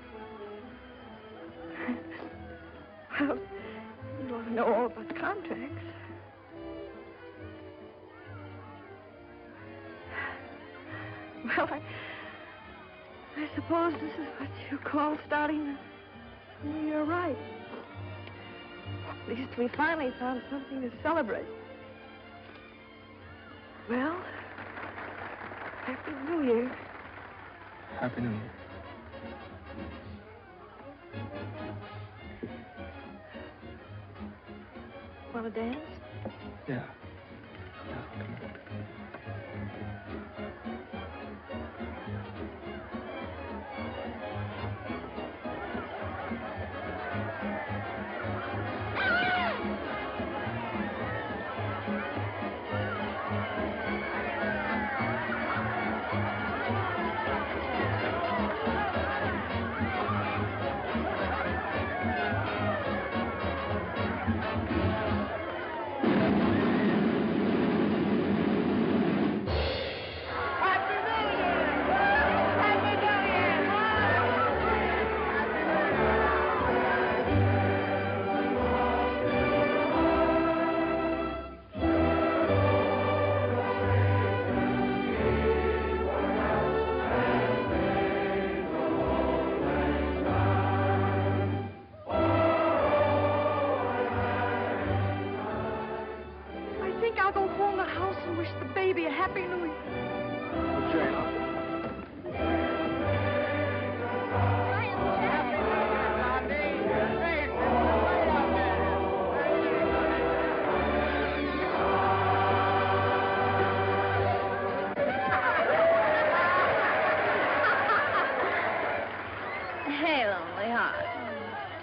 Well, you ought to know all about contracts. Well, I suppose this is what you call starting the new year right. At least we finally found something to celebrate. Well, Happy New Year. Happy New Year. Want to dance? Yeah.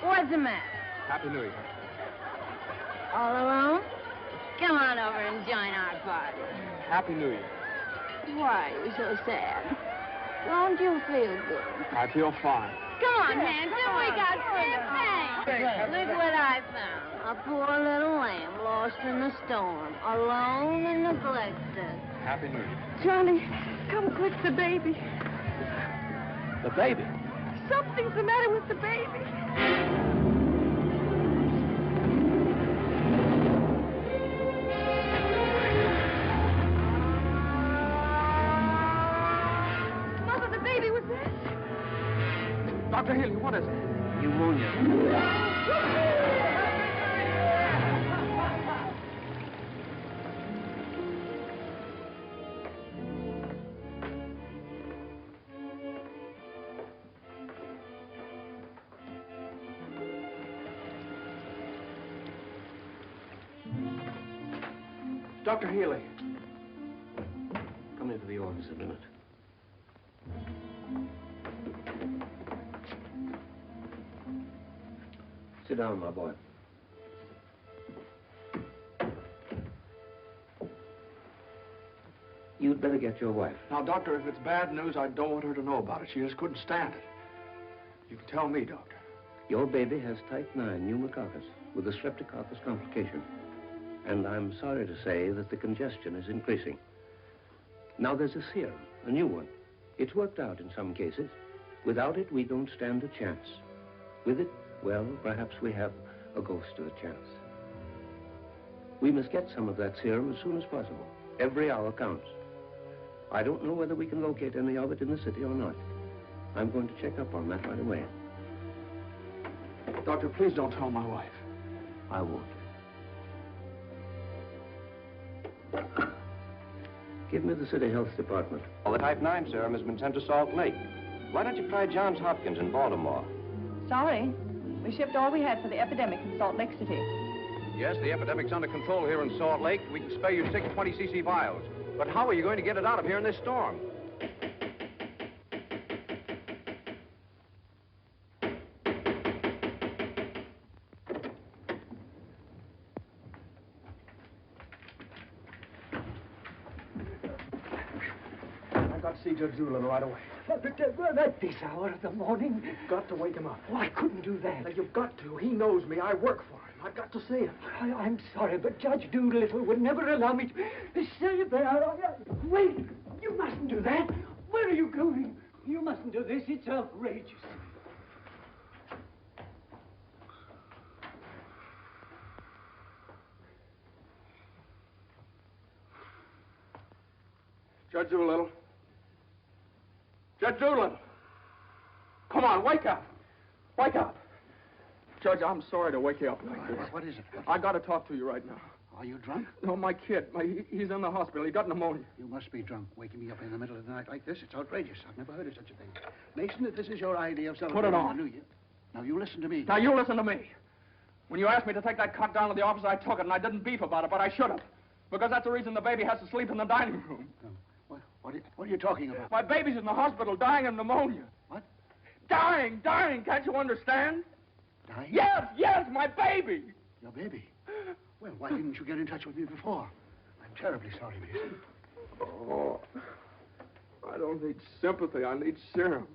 What's the matter? Happy New Year. All alone? Come on over and join our party. Happy New Year. Why are you so sad? Don't you feel good? I feel fine. Come on, Hanson, we got champagne. Look what I found. A poor little lamb lost in the storm, alone and neglected. Happy New Year. Johnny, come quick, the baby. The baby? Something's the matter with the baby. Mother, the baby was dead. Dr. Haley, what is it? Pneumonia. Dr. Healy. Come into the office a minute. Sit down, my boy. You'd better get your wife. Now, Doctor, if it's bad news, I don't want her to know about it. She just couldn't stand it. You can tell me, Doctor. Your baby has type 9 pneumococcus with a streptococcus complication. And I'm sorry to say that the congestion is increasing. Now, there's a serum, a new one. It's worked out in some cases. Without it, we don't stand a chance. With it, well, perhaps we have a ghost of a chance. We must get some of that serum as soon as possible. Every hour counts. I don't know whether we can locate any of it in the city or not. I'm going to check up on that right away. Doctor, please don't tell my wife. I won't. Give me the city health department. Well, the type 9 serum has been sent to Salt Lake. Why don't you try Johns Hopkins in Baltimore? Sorry. We shipped all we had for the epidemic in Salt Lake City. Yes, the epidemic's under control here in Salt Lake. We can spare you 6 20cc vials. But how are you going to get it out of here in this storm? I've got to see Judge Doolittle right away. But at this hour of the morning? You've got to wake him up. Oh, I couldn't do that. Now, you've got to. He knows me. I work for him. I've got to see him. I'm sorry, but Judge Doolittle would never allow me to stay there. Wait! You mustn't do that. Where are you going? You mustn't do this. It's outrageous. Judge Doolittle. Judge Doolittle. Come on, wake up. Wake up. Judge, I'm sorry to wake you up like this. What is it? I got to talk to you right now. Are you drunk? No, my kid. He's in the hospital. He got pneumonia. You must be drunk, waking me up in the middle of the night like this. It's outrageous. I've never heard of such a thing. Mason, if this is your idea of celebrating Put it on. the New Year... Now, you listen to me. Now, you listen to me. When you asked me to take that cut down to the office, I took it, and I didn't beef about it, but I should have. Because that's the reason the baby has to sleep in the dining room. No. What are you talking about? My baby's in the hospital dying of pneumonia. What? Dying. Can't you understand? Dying? Yes, my baby. Your baby? Well, why didn't you get in touch with me before? I'm terribly sorry, Mason. Oh, I don't need sympathy. I need serum.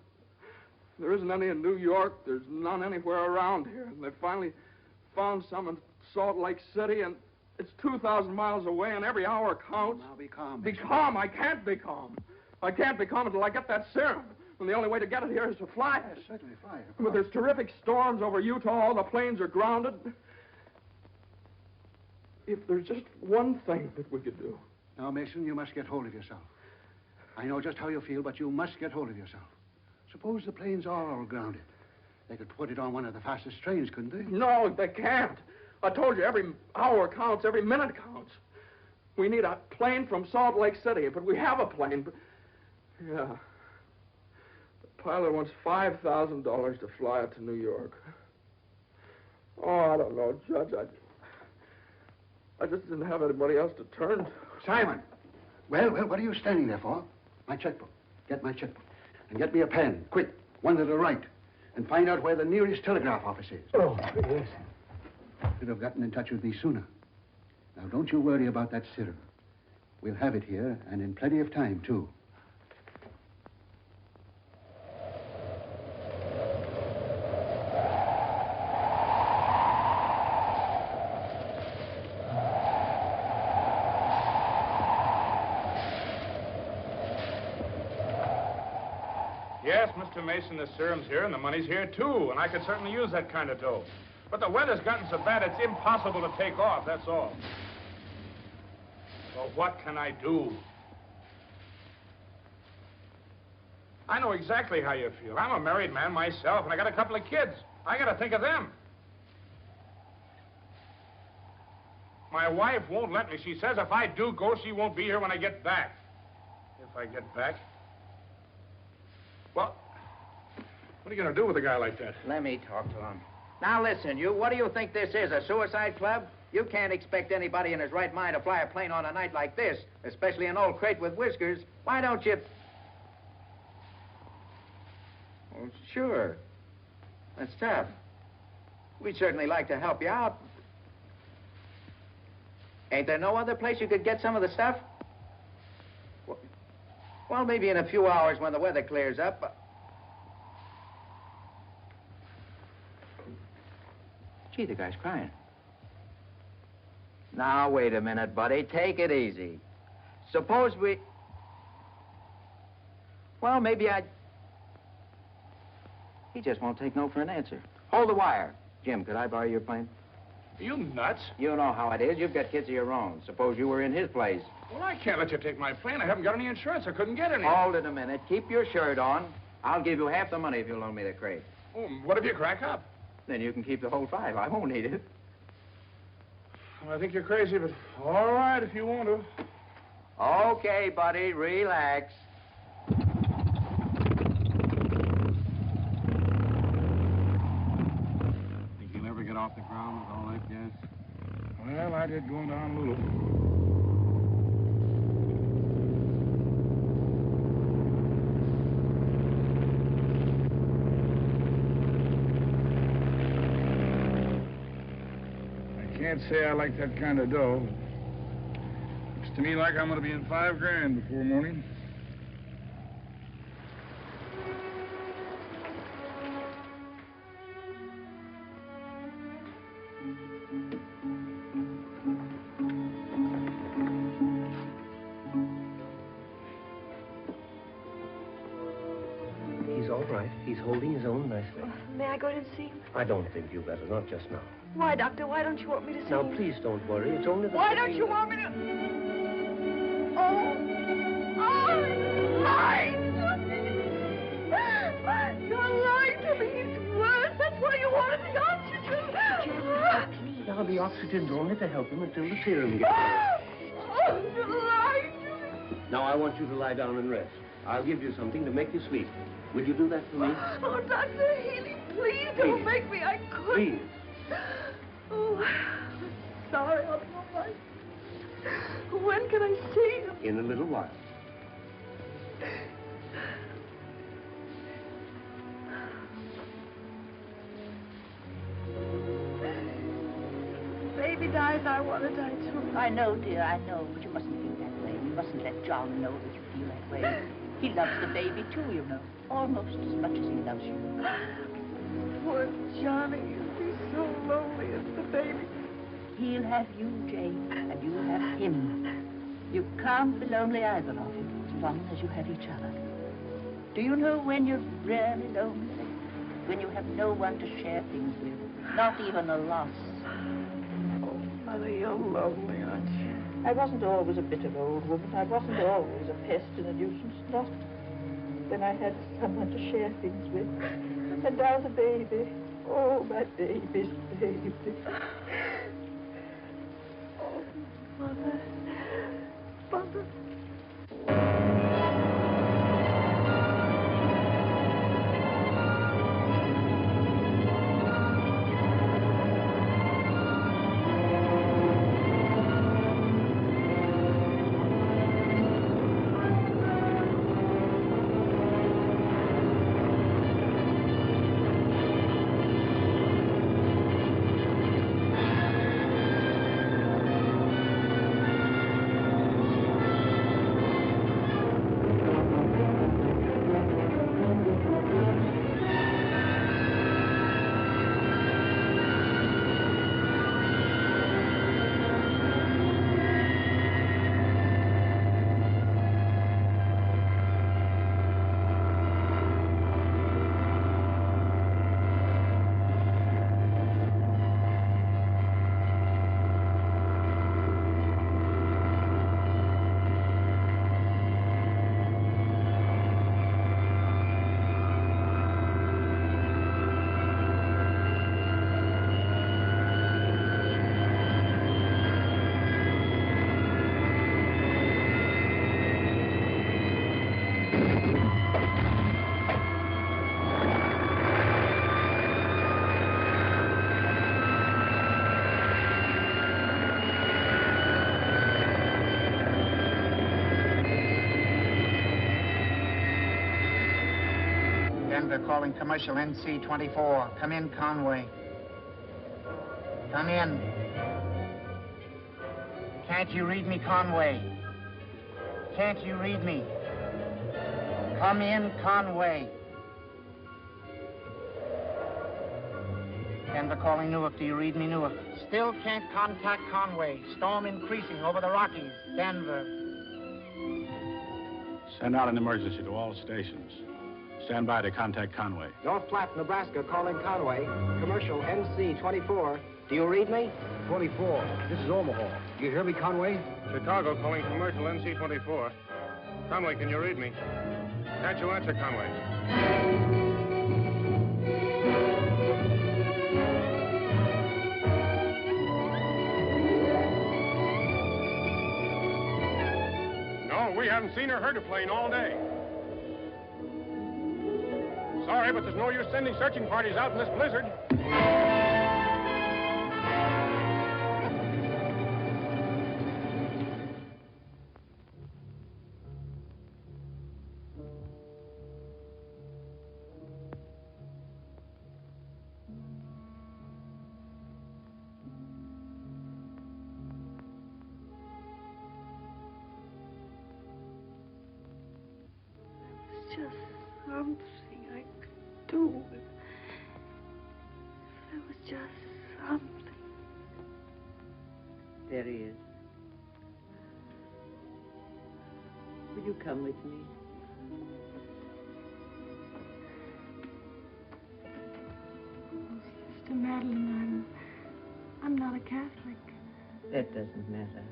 There isn't any in New York. There's none anywhere around here. And they finally found some in Salt Lake City, and it's 2,000 miles away, and every hour counts. Now, be calm. Be calm. I can't be calm. I can't be calm until I get that serum. And the only way to get it here is to fly it. Certainly fly it. But there's terrific storms over Utah. All the planes are grounded. If there's just one thing that we could do. Now, Mason, you must get hold of yourself. I know just how you feel, but you must get hold of yourself. Suppose the planes are all grounded. They could put it on one of the fastest trains, couldn't they? No, they can't. I told you, every hour counts, every minute counts. We need a plane from Salt Lake City, but we have a plane. But... Yeah. The pilot wants $5,000 to fly it to New York. Oh, I don't know, Judge. I just didn't have anybody else to turn to. Simon! Well, what are you standing there for? My checkbook. Get my checkbook. And get me a pen, quick, one that'll write. And find out where the nearest telegraph office is. Oh, yes. Should have gotten in touch with me sooner. Now, don't you worry about that serum. We'll have it here, and in plenty of time, too. Yes, Mr. Mason, the serum's here and the money's here, too, and I could certainly use that kind of dough. But the weather's gotten so bad it's impossible to take off, that's all. So what can I do? I know exactly how you feel. I'm a married man myself, and I got a couple of kids. I got to think of them. My wife won't let me. She says if I do go, she won't be here when I get back. If I get back? Well, what are you going to do with a guy like that? Let me talk to him. Now, listen, you, what do you think this is, a suicide club? You can't expect anybody in his right mind to fly a plane on a night like this, especially an old crate with whiskers. Why don't you... Well, sure. That's tough. We'd certainly like to help you out. Ain't there no other place you could get some of the stuff? Well, maybe in a few hours when the weather clears up. Gee, the guy's crying. Now, wait a minute, buddy. Take it easy. Suppose we... Well, maybe I... He just won't take no for an answer. Hold the wire. Jim, could I borrow your plane? Are you nuts? You know how it is. You've got kids of your own. Suppose you were in his place. Well, I can't let you take my plane. I haven't got any insurance. I couldn't get any. Hold it a minute. Keep your shirt on. I'll give you half the money if you'll loan me the crate. Oh, what if you crack up? Then you can keep the whole $5. I won't need it. Well, I think you're crazy, but all right if you want to. Okay, buddy. Relax. Think you'll ever get off the ground with all that gas? Well, I did going down a little. I can't say I like that kind of dough. Looks to me like I'm going to be in $5 grand before morning. He's all right. He's holding his own nicely. May I go in and see him? I don't think you better, not just now. Why, Doctor? Why don't you want me to see Now, him? please don't worry. It's only the... Why don't you want me to... Oh! Oh! Mine! the oxygen. Now, the oxygen's only to help him until the serum gets Oh, delight. Now, I want you to lie down and rest. I'll give you something to make you sleep. Will you do that for me? Oh, Dr. Healy, please don't make me. I couldn't. Please. Oh, sorry, I'll be all right. When can I see him? In a little while. Baby dies, I want to die too. I know, dear, I know, but you mustn't feel that way. You mustn't let John know that you feel that way. He loves the baby, too, you know. Almost as much as he loves you. Poor Johnny, he'll be so lonely as the baby. He'll have you, Jane, and you'll have him. You can't be lonely, either of you, as long as you have each other. Do you know when you're really lonely? When you have no one to share things with, not even a loss. Oh, Mother, you're lonely, aren't you? I wasn't always a bitter old woman. I wasn't always a pest and a nuisance, not when I had someone to share things with. And now the baby. Oh, my baby's baby. Oh, Mother. Mother. Denver calling commercial NC-24. Come in, Conway. Come in. Can't you read me, Conway? Can't you read me? Come in, Conway. Denver calling Newark. Do you read me, Newark? Still can't contact Conway. Storm increasing over the Rockies. Denver. Send out an emergency to all stations. Stand by to contact Conway. North Platte, Nebraska, calling Conway. Commercial NC-24. Do you read me? 24. This is Omaha. Do you hear me, Conway? Chicago calling commercial NC-24. Conway, can you read me? Can't you answer, Conway? No, we haven't seen or heard a plane all day. Sorry, but there's no use sending searching parties out in this blizzard. Just something I could do. If there was just something. There he is. Will you come with me? Oh, Sister Madeline, I'm not a Catholic. That doesn't matter.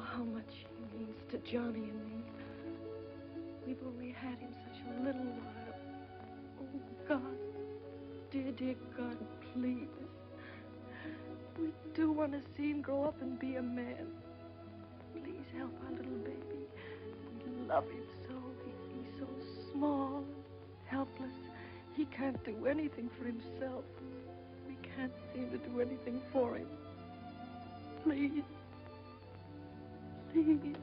how much he means to Johnny and me. We've only had him such a little while. Oh, God. Dear, dear God, please. We do want to see him grow up and be a man. Please help our little baby. We love him so. He's so small and helpless. He can't do anything for himself. We can't seem to do anything for him. Please. Please.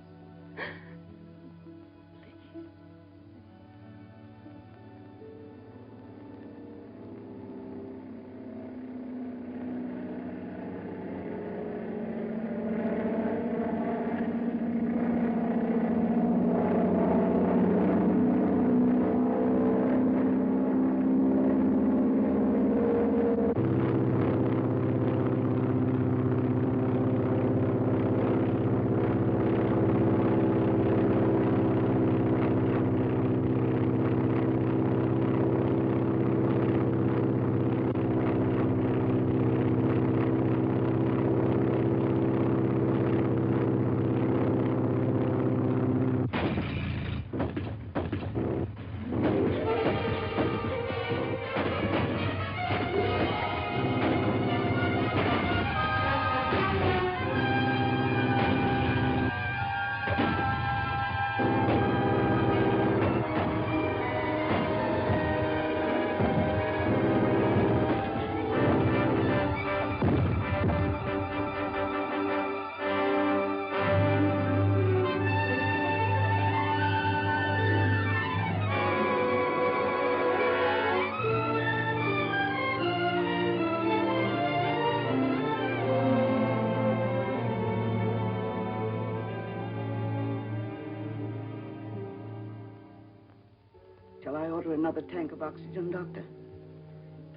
Shall I order another tank of oxygen, Doctor?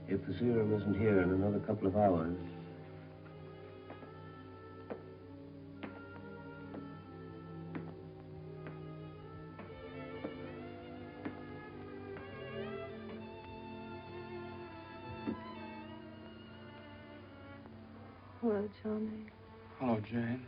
If the serum isn't here in another couple of hours. Hello, Johnny. Hello, Jane.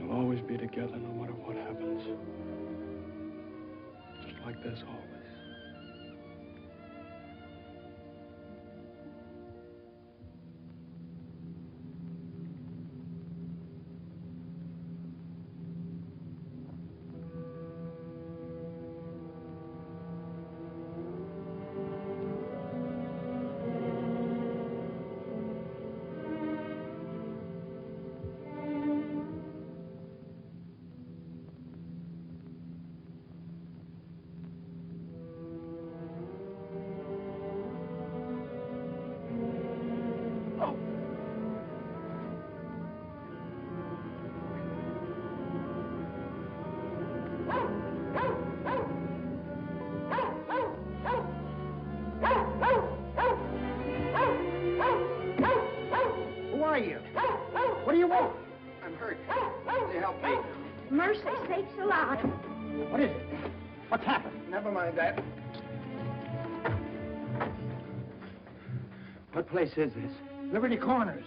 We'll always be together no matter what happens. Just like this always. What do you want? I'm hurt. Will you help me? Mercy sakes alive. What is it? What's happened? Never mind that. What place is this? Liberty Corners.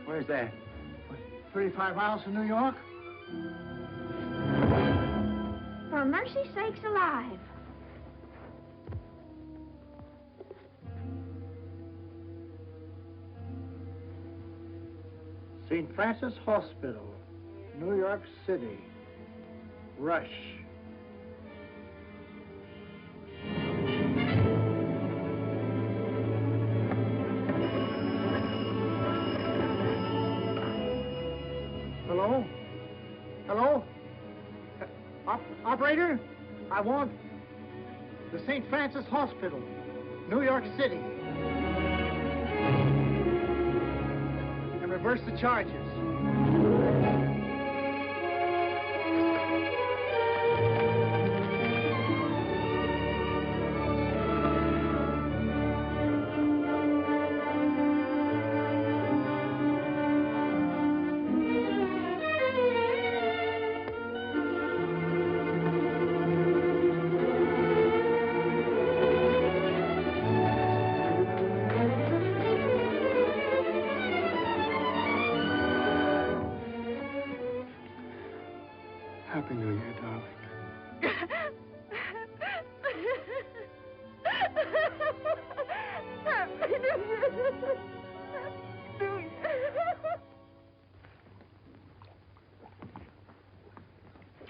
Where's that? 35 miles from New York? For mercy sakes alive. St. Francis Hospital, New York City. Rush. Hello? Hello? Operator? I want the St. Francis Hospital, New York City. And reverse the charges. Happy New Year, darling. Happy New Year. New Year.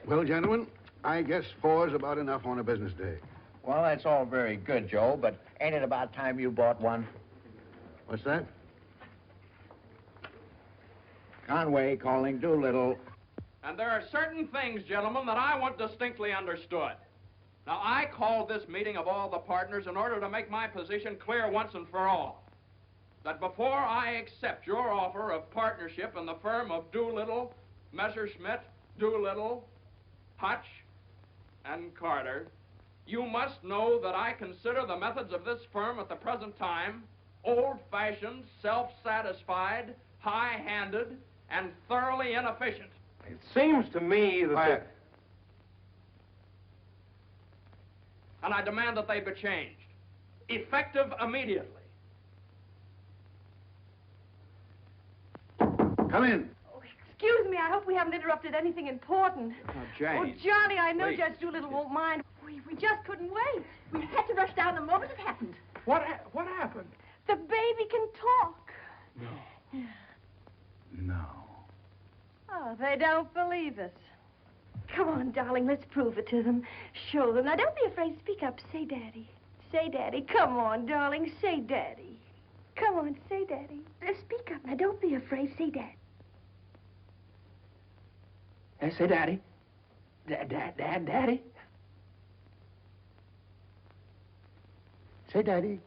Well, gentlemen, I guess 4's about enough on a business day. Well, that's all very good, Joe, but ain't it about time you bought one? What's that? Conway calling Doolittle. And there are certain things, gentlemen, that I want distinctly understood. Now, I called this meeting of all the partners in order to make my position clear once and for all. That before I accept your offer of partnership in the firm of Doolittle, Messerschmitt, Doolittle, Hutch, and Carter, you must know that I consider the methods of this firm at the present time old-fashioned, self-satisfied, high-handed, and thoroughly inefficient. It seems to me that... And I demand that they be changed, effective immediately. Come in. Excuse me, I hope we haven't interrupted anything important. Oh, Jane. Oh, Johnny, I know Please. Judge Doolittle won't mind. We just couldn't wait. We had to rush down the moment it happened. What happened? The baby can talk. No. No. Oh, they don't believe us. Come on, darling, let's prove it to them. Show them. Now, don't be afraid. Speak up. Say Daddy. Say Daddy. Come on, darling. Say Daddy. Come on, say Daddy. Speak up. Now, don't be afraid. Say Daddy. Say Daddy. Daddy. Say Daddy.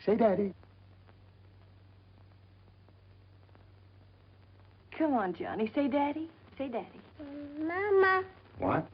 Say Daddy. Come on, Johnny. Say Daddy. Say Daddy. Mama. What?